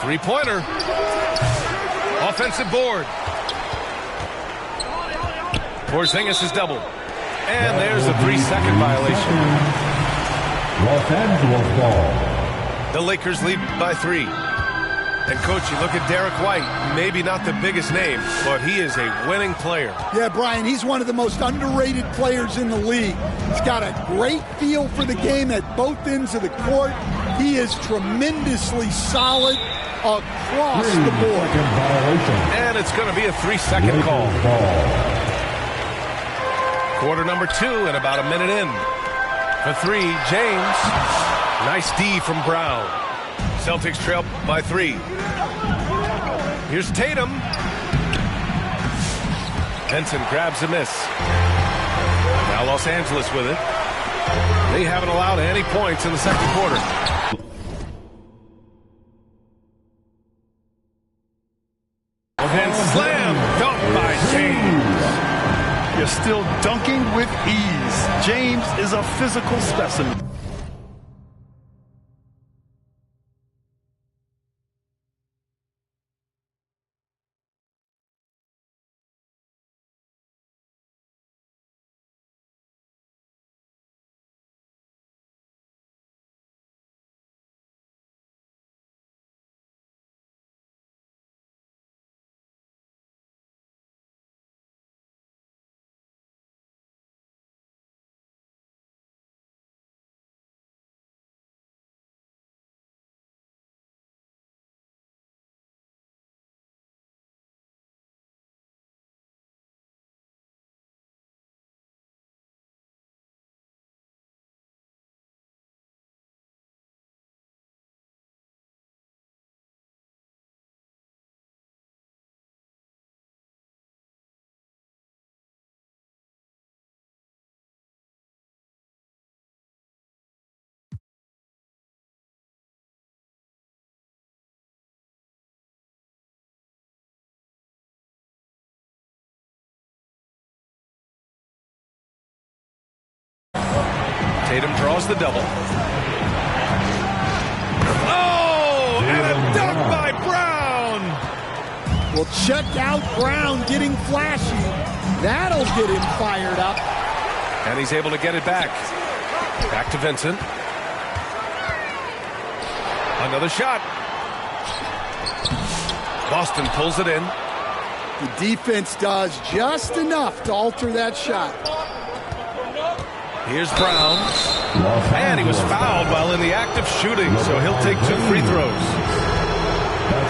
Three-pointer. Offensive board. Porzingis is doubled. And there's a 3-second violation. Los Angeles ball. The Lakers lead by 3. And, Coach, you look at Derek White, maybe not the biggest name, but he is a winning player. Yeah, Brian, he's one of the most underrated players in the league. He's got a great feel for the game at both ends of the court. He is tremendously solid across the board. And it's going to be a 3-second call. Quarter number 2 and about a minute in. For 3, James. Nice D from Brown. Celtics trail by 3. Here's Tatum. Benson grabs a miss. Now Los Angeles with it. They haven't allowed any points in the second quarter. And slam dunk by James. You're still dunking with ease. James is a physical specimen. Tatum draws the double. Oh, and a dunk by Brown. Well, check out Brown getting flashy. That'll get him fired up. And he's able to get it back. Back to Vincent. Another shot. Boston pulls it in. The defense does just enough to alter that shot. Here's Brown. And he was fouled while in the act of shooting, so he'll take 2 free throws.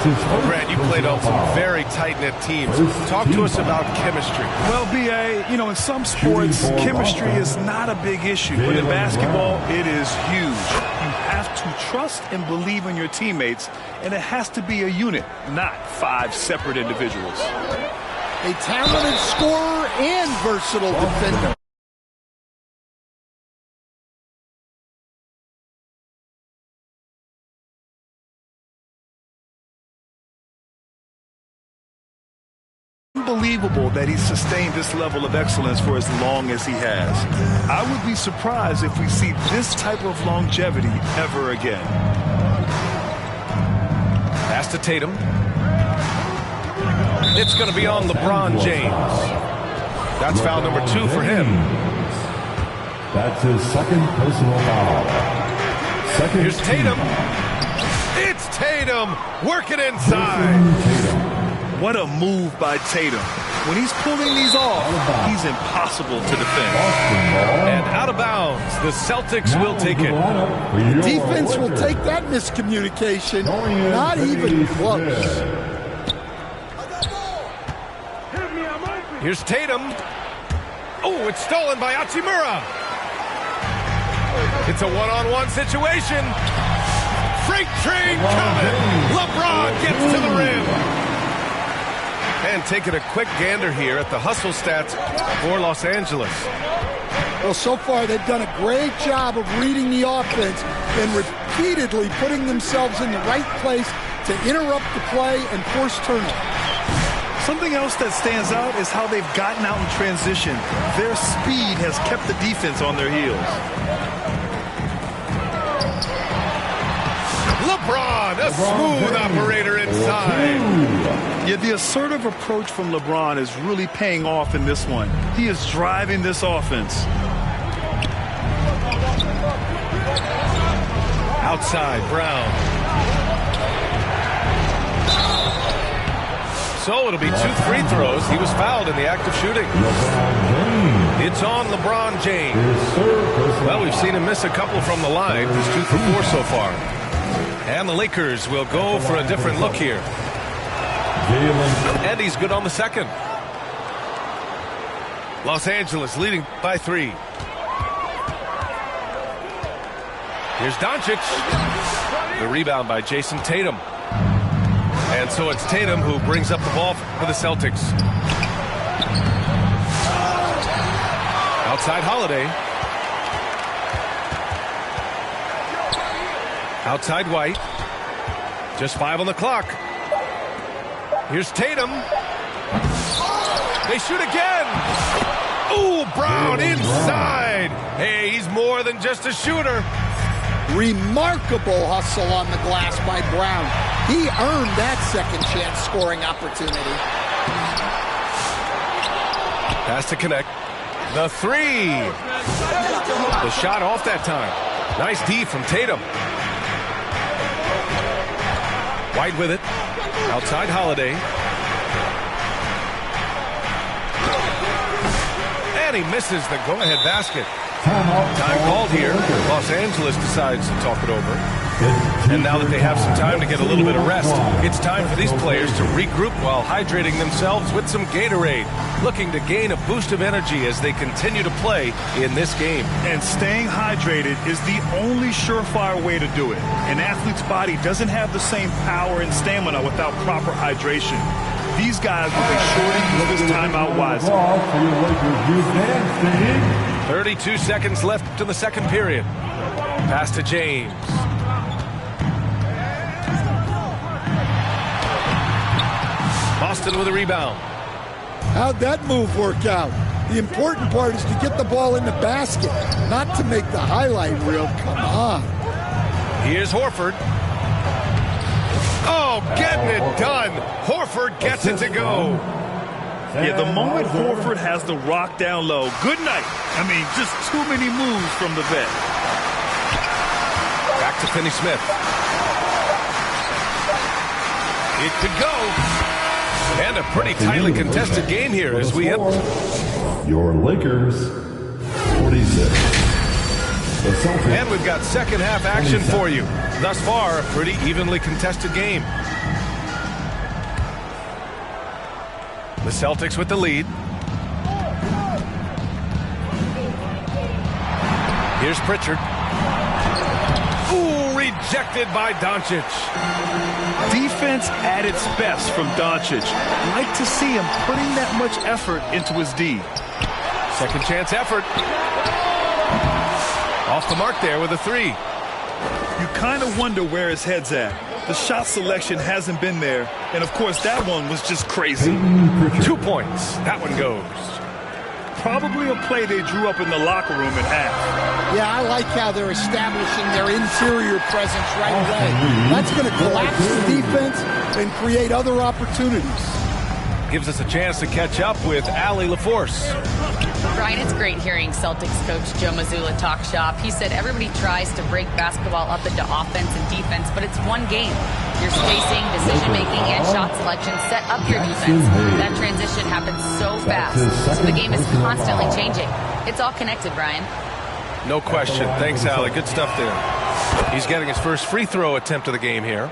Well, Brad, you played on some very tight-knit teams. Talk to us about chemistry. Well, B.A., you know, in some sports, chemistry is not a big issue. But in basketball, it is huge. You have to trust and believe in your teammates, and it has to be a unit, not 5 separate individuals. a talented scorer and versatile defender. Unbelievable that he's sustained this level of excellence for as long as he has. I would be surprised if we see this type of longevity ever again. Pass to Tatum. It's going to be on LeBron James. That's foul number 2 for him. That's his second personal foul. Here's Tatum. It's Tatum working inside. What a move by Tatum. When he's pulling these off, he's impossible to defend. And out of bounds, the Celtics will take it. The defense will take that miscommunication. Not even close. Here's Tatum. Oh, it's stolen by Hachimura. It's a one-on-one situation. Freight train coming. LeBron gets to the rim. And taking a quick gander here at the hustle stats for Los Angeles. Well, so far they've done a great job of reading the offense and repeatedly putting themselves in the right place to interrupt the play and force turnover. Something else that stands out is how they've gotten out in transition. Their speed has kept the defense on their heels. LeBron, a smooth operator inside. Yeah, the assertive approach from LeBron is really paying off in this one. He is driving this offense. Outside, Brown. So it'll be 2 free throws. He was fouled in the act of shooting. It's on LeBron James. Well, we've seen him miss a couple from the line. He's 2 for 4 so far. And the Lakers will go for a different look here. And he's good on the second. Los Angeles leading by 3. Here's Doncic. The rebound by Jason Tatum. And so it's Tatum who brings up the ball for the Celtics. Outside Holiday. Outside White. Just 5 on the clock. Here's Tatum. They shoot again. Ooh, Brown inside. Hey, he's more than just a shooter. Remarkable hustle on the glass by Brown. He earned that second chance scoring opportunity. Has to connect. The 3. The shot off that time. Nice D from Tatum. White with it. Outside Holiday. And he misses the go-ahead basket. Time called here. Los Angeles decides to talk it over. And now that they have some time to get a little bit of rest, it's time for these players to regroup while hydrating themselves with some Gatorade, looking to gain a boost of energy as they continue to play in this game. And staying hydrated is the only surefire way to do it. An athlete's body doesn't have the same power and stamina without proper hydration. These guys will be sure to use this timeout wisely. 32 seconds left in the second period. Pass to James. Boston with a rebound. How'd that move work out? The important part is to get the ball in the basket, not to make the highlight reel. Come on. Here's Horford. Oh, getting it done. Horford gets it to go. Yeah, the moment Horford has the rock down low, good night. I mean, just too many moves from the vet. Back to Finney-Smith. It could go. And a pretty tightly contested game here as we hit. Your Lakers, 46. The Celtics. And we've got second half action for you. Thus far, a pretty evenly contested game. The Celtics with the lead. Here's Pritchard. Ooh, rejected by Doncic. Defense at its best from Doncic. Like to see him putting that much effort into his D. Second chance effort. Off the mark there with a three. You kind of wonder where his head's at. The shot selection hasn't been there. And, of course, that one was just crazy. 2 points. That one goes. Probably a play they drew up in the locker room at half. Yeah, I like how they're establishing their interior presence right away. That's going to collapse the defense and create other opportunities. Gives us a chance to catch up with Allie LaForce. Brian, it's great hearing Celtics coach Joe Mazzulla talk shop. He said everybody tries to break basketball up into offense and defense, but it's one game. Your spacing, decision-making, and shot selection set up your defense. That transition happens so fast, so the game is constantly changing. It's all connected, Brian. No question. Thanks, Allie. Good stuff there. He's getting his first free throw attempt of the game here.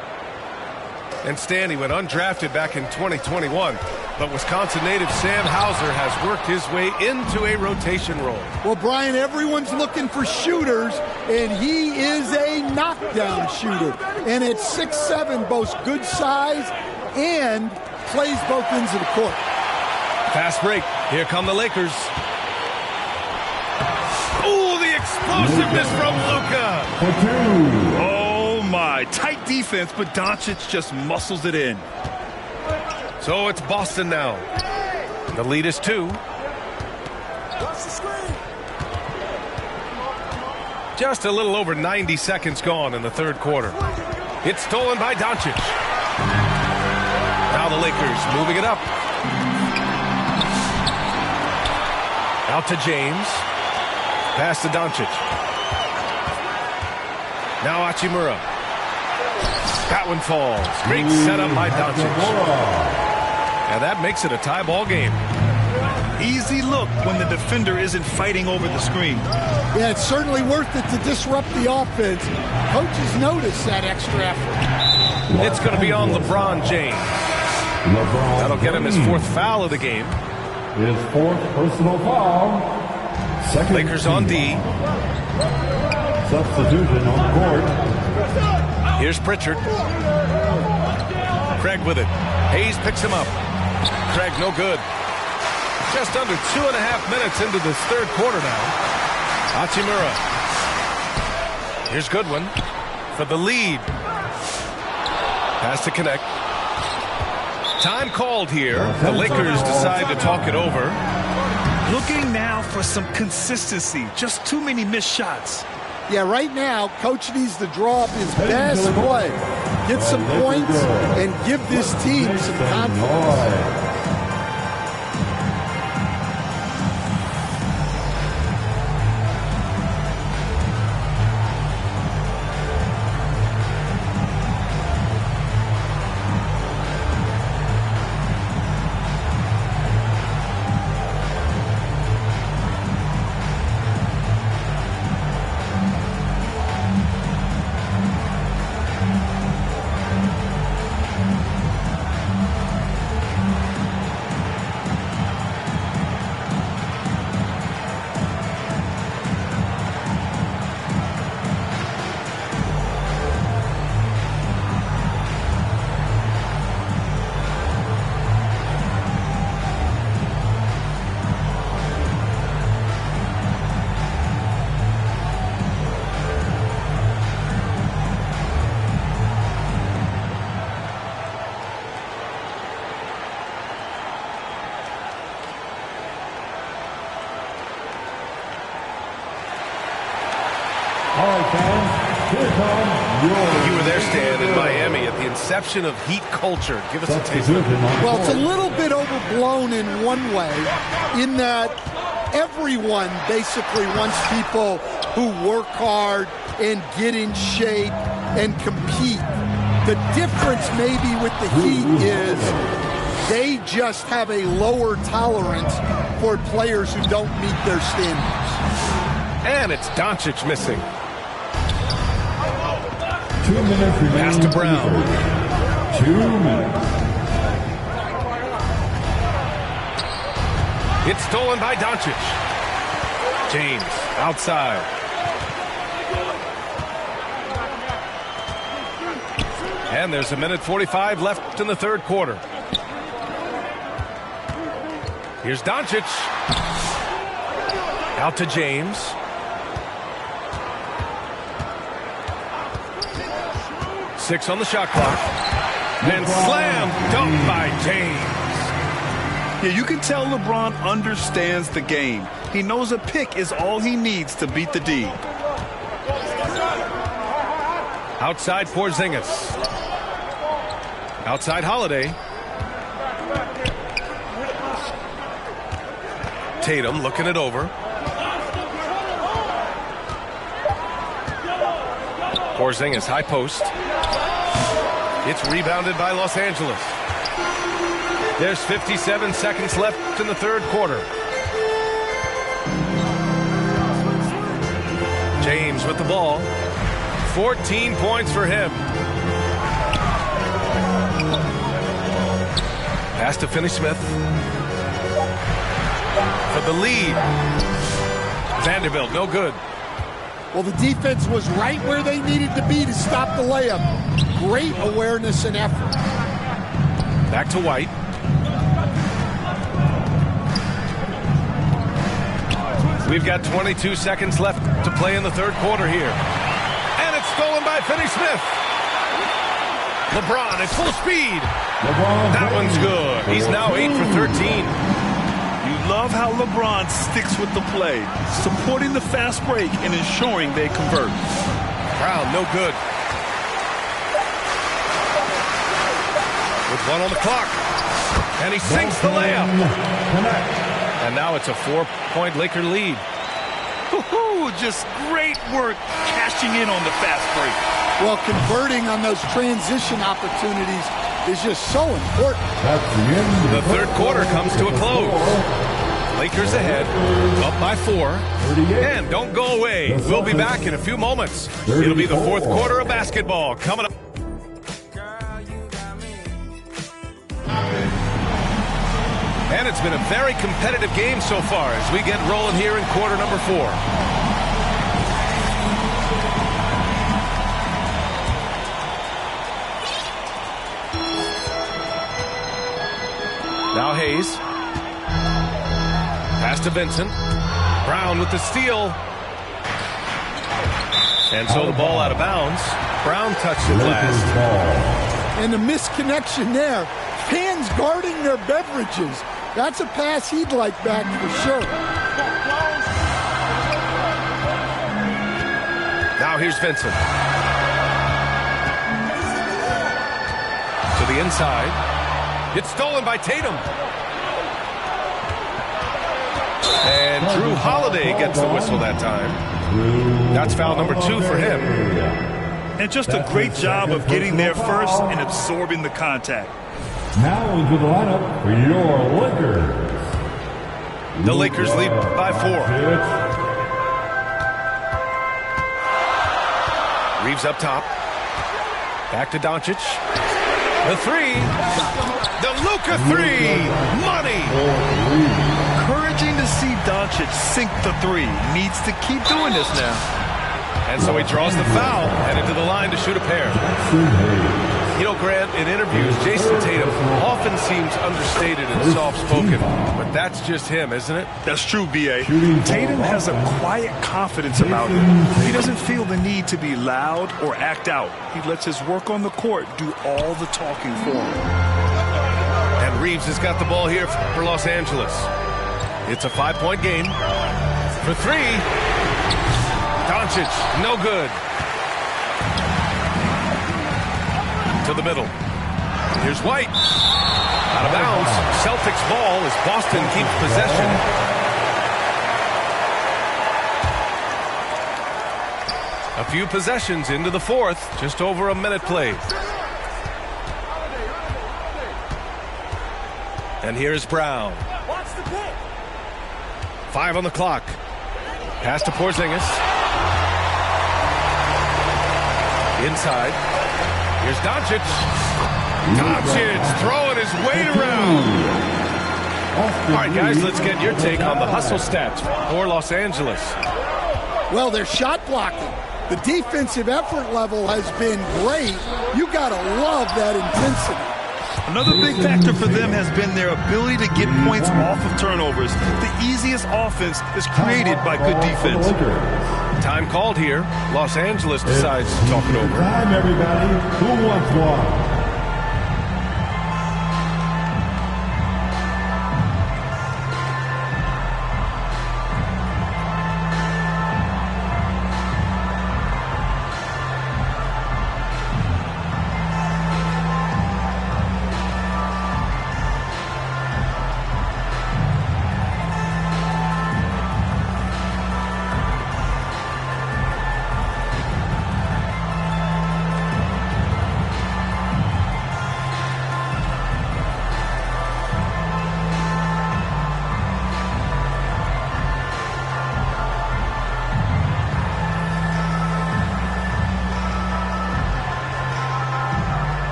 And Stanley went undrafted back in 2021. But Wisconsin native Sam Hauser has worked his way into a rotation role. Well, Brian, everyone's looking for shooters, and he is a knockdown shooter. And at 6'7", boasts good size and plays both ends of the court. Fast break. Here come the Lakers. Ooh, the explosiveness from Luka. Oh, my. Tight defense, but Doncic just muscles it in. So it's Boston now. The lead is 2. Just a little over 90 seconds gone in the third quarter. It's stolen by Doncic. Now the Lakers moving it up. Out to James. Pass to Doncic. Now Hachimura. That one falls. Great setup by Doncic. And that makes it a tie ball game. Easy look when the defender isn't fighting over the screen. Yeah, it's certainly worth it to disrupt the offense. Coaches notice that extra effort. It's going to be on LeBron James. That'll get him his 4th foul of the game. His 4th personal foul. Lakers on D. Substitution on the court. Here's Pritchard. Craig with it. Hayes picks him up. Craig no good. Just under 2.5 minutes into this third quarter now. Hachimura. Here's Goodwin for the lead. Pass to connect. Time called here. The Lakers decide to talk it over. Looking now for some consistency. Just too many missed shots. Yeah, right now, Coach needs to draw up his best play, get some points, and give this team some confidence. You were there, Stan, in Miami at the inception of Heat culture. Give us a taste of it. Well, it's a little bit overblown in one way, in that everyone basically wants people who work hard and get in shape and compete. The difference maybe with the Heat is they just have a lower tolerance for players who don't meet their standards. And it's Doncic missing. 2 minutes remaining. Pass to Brown. 2 minutes. It's stolen by Doncic. James outside. And there's a minute 45 left in the third quarter. Here's Doncic. Out to James. Six on the shot clock. And slam dunk by James. Yeah, you can tell LeBron understands the game. He knows a pick is all he needs to beat the D. Outside Porzingis. Outside Holiday. Tatum looking it over. Porzingis, high post. It's rebounded by Los Angeles. There's 57 seconds left in the third quarter. James with the ball. 14 points for him. Pass to Finney-Smith. For the lead. Vanderbilt, no good. Well, the defense was right where they needed to be to stop the layup. Great awareness and effort. Back to White. We've got 22 seconds left to play in the third quarter here. And it's stolen by Finney-Smith. LeBron at full speed. That one's good. He's now 8 for 13. You love how LeBron sticks with the play, supporting the fast break and ensuring they convert. Brown, no good. With one on the clock. And he sinks the layup. And now it's a 4-point Laker lead. Just great work cashing in on the fast break. Well, converting on those transition opportunities is just so important. The third quarter comes to a close. Lakers ahead, up by 4. And don't go away. We'll be back in a few moments. It'll be the fourth quarter of basketball coming up. And it's been a very competitive game so far as we get rolling here in quarter number 4. Now Hayes. Pass to Vincent. Brown with the steal. And so the ball out of bounds. Brown touched it last. And the misconnection there. Fans guarding their beverages. That's a pass he'd like back for sure. Now here's Vincent. To the inside. It's stolen by Tatum. And Drew Holiday gets the whistle that time. That's foul number 2 for him. And just a great job of getting there first and absorbing the contact. Now into the lineup for your Lakers. The Lakers lead by 4. Reeves up top. Back to Doncic. The 3. The Luka 3. Money. Encouraging to see Doncic sink the 3. Needs to keep doing this now. And so he draws the foul, headed to the line to shoot a pair. You know, Grant, in interviews, Jason Tatum often seems understated and soft-spoken, but that's just him, isn't it? That's true, B.A. Tatum has a quiet confidence about him. He doesn't feel the need to be loud or act out. He lets his work on the court do all the talking for him. And Reeves has got the ball here for Los Angeles. It's a 5-point game. For 3. Doncic, no good. To the middle. Here's White. Out of bounds. Celtics ball as Boston keeps possession. A few possessions into the fourth. Just over a minute played. And here's Brown. 5 on the clock. Pass to Porzingis. Inside. Here's Doncic. Doncic throwing his weight around. All right, guys, let's get your take on the hustle stats for Los Angeles. Well, they're shot blocking. The defensive effort level has been great. You got to love that intensity. Another big factor for them has been their ability to get points off of turnovers. The easiest offense is created by good defense. Time called here. Los Angeles decides to talk it over. Time, everybody. Who wants one?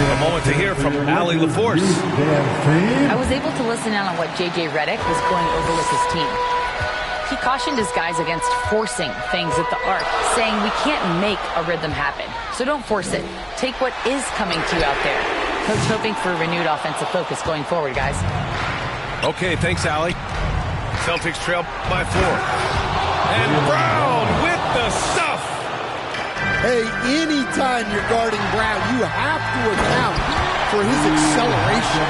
A moment to hear from Ali LaForce. I was able to listen in on what J.J. Redick was going over with his team. He cautioned his guys against forcing things at the arc, saying we can't make a rhythm happen. So don't force it. Take what is coming to you out there. Coach hoping for renewed offensive focus going forward, guys. Okay, thanks, Ali. Celtics trail by 4. And Brown with the stuff. Hey, anytime you're guarding Brown, you have to account for his acceleration.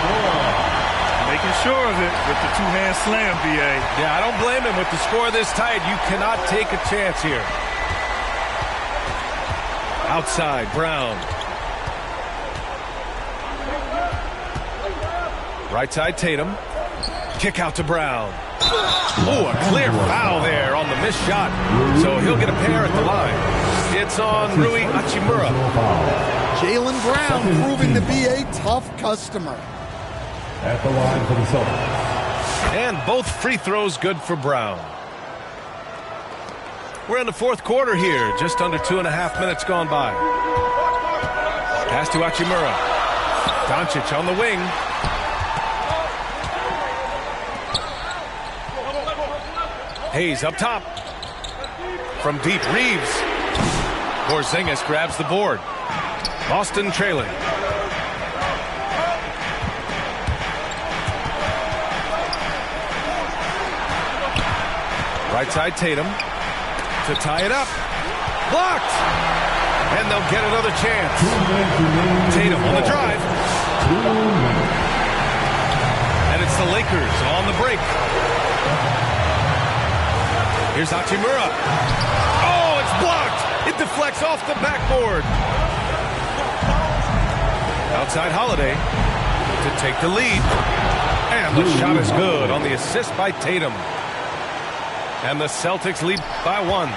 Making sure of it with the two-hand slam, B.A. Yeah, I don't blame him. With the score this tight, you cannot take a chance here. Outside, Brown. Right side, Tatum. Kick out to Brown. Oh, a clear foul there on the missed shot. So he'll get a pair at the line. It's on Rui Hachimura. Jaylen Brown proving to be a tough customer. At the line for the Celtics. And both free throws good for Brown. We're in the fourth quarter here. Just under 2.5 minutes gone by. Pass to Hachimura. Doncic on the wing. Hayes up top. From deep, Reeves. Porzingis grabs the board. Boston trailing. Right side, Tatum. To tie it up. Blocked! And they'll get another chance. Tatum on the drive. And it's the Lakers on the break. Here's Hachimura. Oh, it's blocked! It deflects off the backboard. Outside Holiday to take the lead. And the shot is good on the assist by Tatum. And the Celtics lead by 1.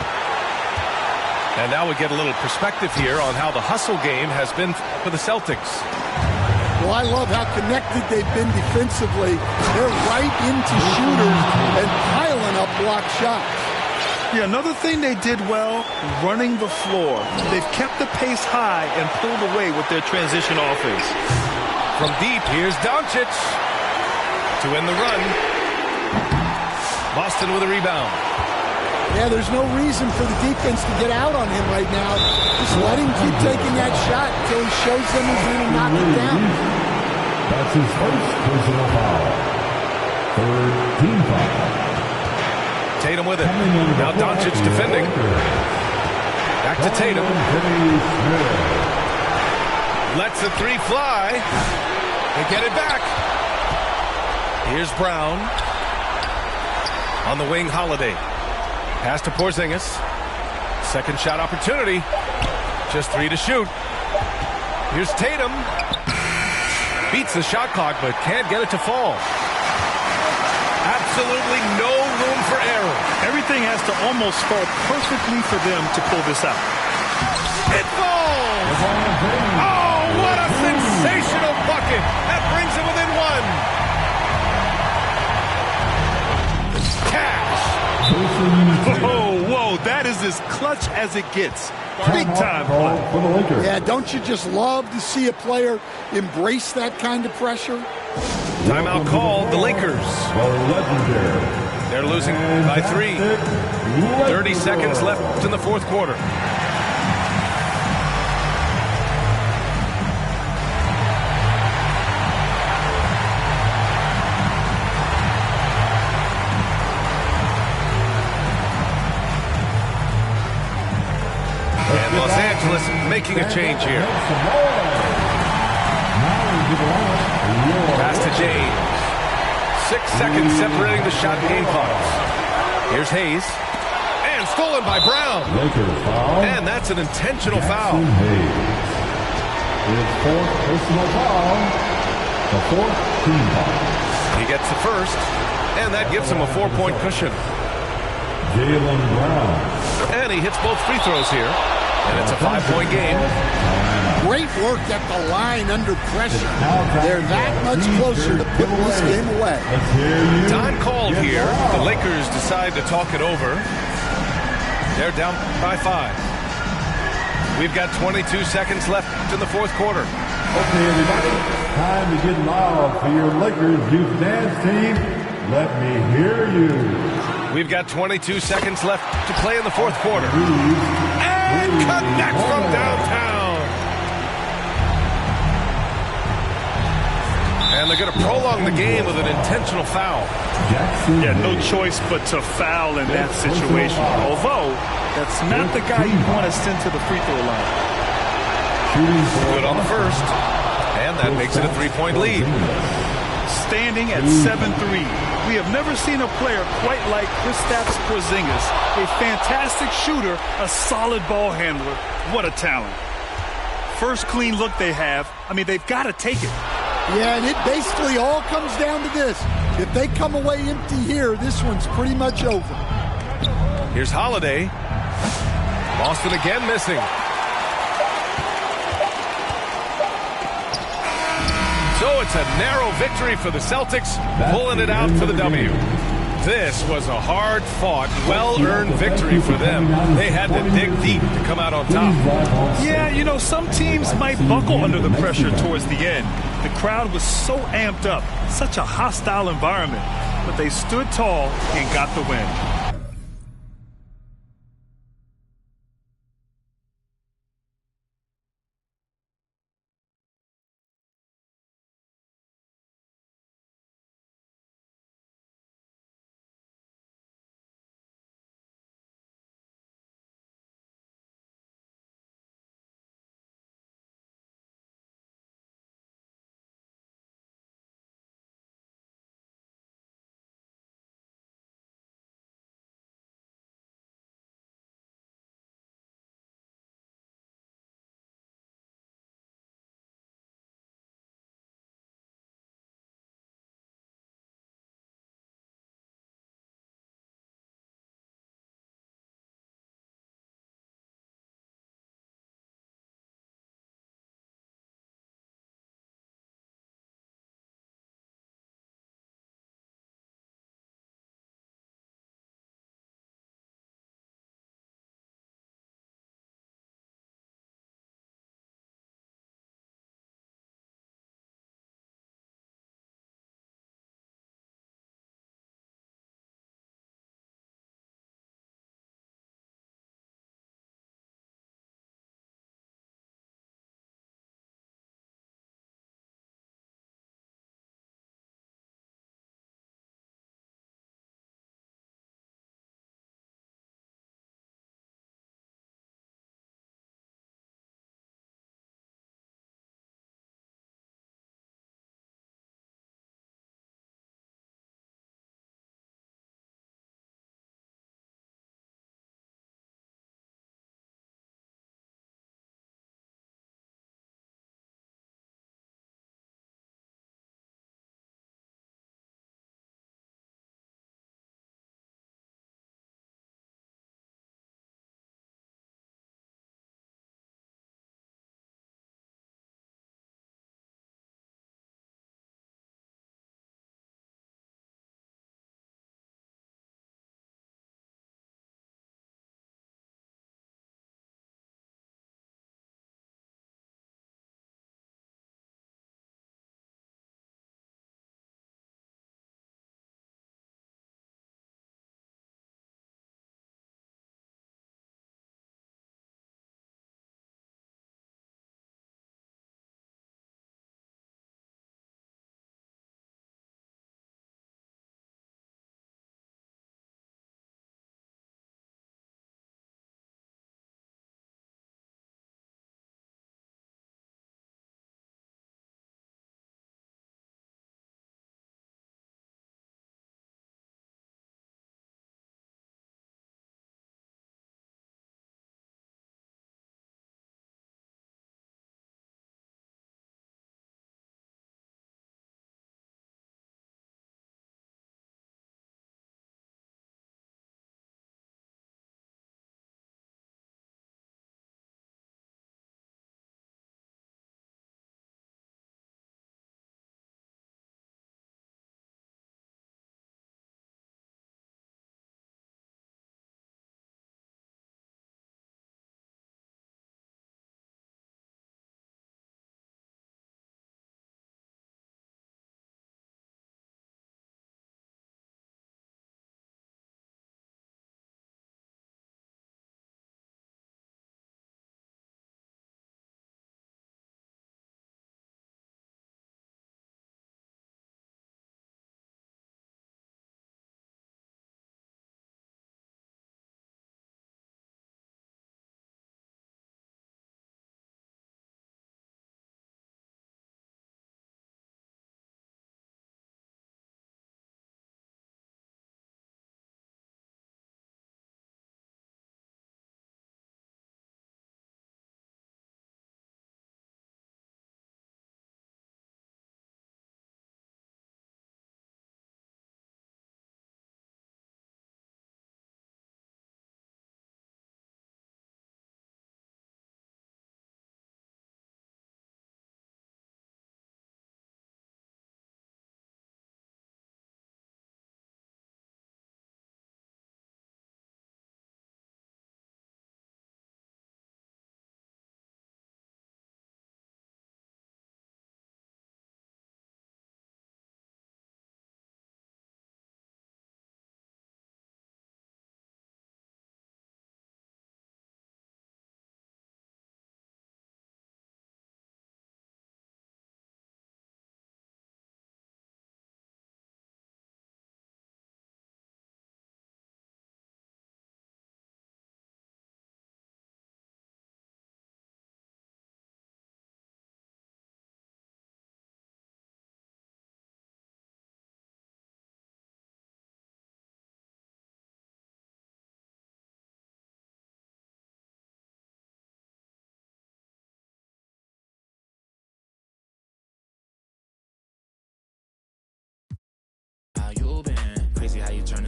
And now we get a little perspective here on how the hustle game has been for the Celtics. Well, I love how connected they've been defensively. They're right into shooters and piling up block shots. Yeah, another thing they did well, running the floor. They've kept the pace high and pulled away with their transition offense. From deep, here's Doncic to win the run. Boston with a rebound. Yeah, there's no reason for the defense to get out on him right now. Just let him keep taking that shot until he shows them he's going to knock it down. That's his first personal foul. Third team foul. Tatum with it. Now Doncic defending. Back to Tatum. Lets the three fly. They get it back. Here's Brown. On the wing, Holiday. Pass to Porzingis. Second shot opportunity. Just 3 to shoot. Here's Tatum. Beats the shot clock, but can't get it to fall. Absolutely no room for error. Everything has to almost fall perfectly for them to pull this out. It falls! Oh, what a sensational bucket! That brings it within 1. Cash! Whoa, that is as clutch as it gets. Big time play. Yeah, don't you just love to see a player embrace that kind of pressure? Timeout called, the Lakers. They're losing by 3. 30 seconds left in the fourth quarter. And Los Angeles making a change here. Pass to James. 6 seconds separating the shot and game clocks. Here's Hayes. And stolen by Brown. And that's an intentional foul. His fourth personal foul. The fourth team foul. He gets the first, and that gives him a 4-point cushion. Jaylen Brown. And he hits both free throws here. And it's a 5-point game. Great work at the line under pressure. They're that much closer to putting this game away. Time called here. The Lakers decide to talk it over. They're down by 5. We've got 22 seconds left in the fourth quarter. Okay, everybody, time to get loud for your Lakers youth dance team. Let me hear you. We've got 22 seconds left to play in the fourth quarter. And connect from downtown. And they're going to prolong the game with an intentional foul. Yeah, no choice but to foul in that situation. Although, that's not the guy you want to send to the free throw line. Good on the first. And that makes it a 3-point lead. Standing at 7-3. We have never seen a player quite like Kristaps Porzingis. A fantastic shooter, a solid ball handler. What a talent. First clean look they have. I mean, they've got to take it. Yeah, and it basically all comes down to this. If they come away empty here, this one's pretty much over. Here's Holiday. Boston again missing. So it's a narrow victory for the Celtics, pulling it out for the W. This was a hard-fought, well-earned victory for them. They had to dig deep to come out on top. Yeah, you know, some teams might buckle under the pressure towards the end. The crowd was so amped up, such a hostile environment, but they stood tall and got the win.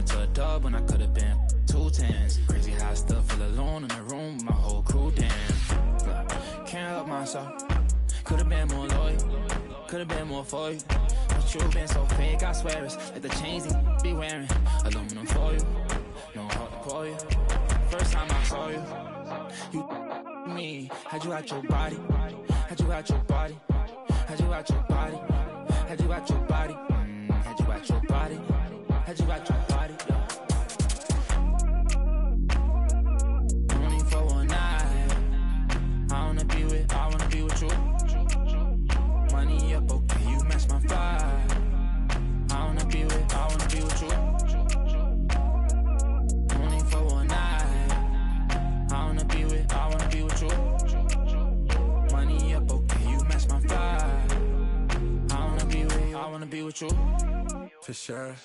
to a dub when I could have been 2 10s. Crazy how I still feel alone in the room with my whole crew. Damn, can't help myself. Could have been more loyal, could have been more for you. But you been so fake, I swear it's like the chains they be wearing. Aluminum for you, no heart to call you. First time I saw you, you me. Had you out your body, had you out your body, had you out your body, had you out your body, had you out your body, had you out your body. Only for one night. I wanna be with you. Money up, okay, you match my vibe. I wanna be with you. Only for one night. I wanna be with you. Money up, okay, you match my vibe. I wanna be with you. For sure.